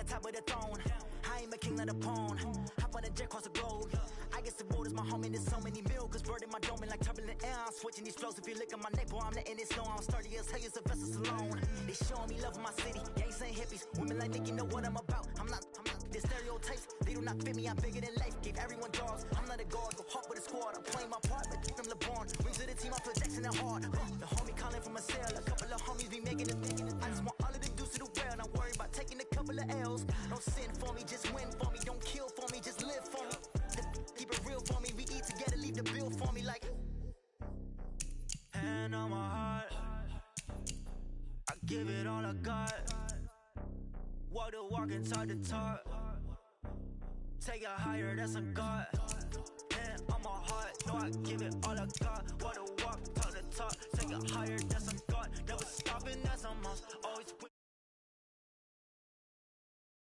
top of the throne. I ain't a king of the pawn. Hop on a jet across the globe. I guess the world is my home and there's so many milk. Bird in my dome and like turbulent air. I'm switching these flows. If you look at my neck, boy, I'm letting it slow. I'm sturdy as hell, it's a vessel alone. They showing me love in my city. Gangs ain't hippies. Women like Nicki know what I'm about. I'm not the stereotypes. They do not fit me. I'm bigger than life. Gave everyone jaws. I'm not a guard. Go hard with a squad. I'm playing my part, but I'm LeBron. Wings of the team, I feel Jackson and hard. The homie calling from a cell. A couple of homies be making it. I just want all of them dudes to do well. Not worry about taking a couple of L's. Don't sin for me, just win for me. Don't kill for me, just live for me. Keep it real for me. We eat together, leave the bill for me like. Hand on my heart, I give it all I got. Walk the walk and talk the talk. Take it higher, that's a God. Hand on my heart, no, I give it all I got. Walk the walk, talk the talk. Take it higher,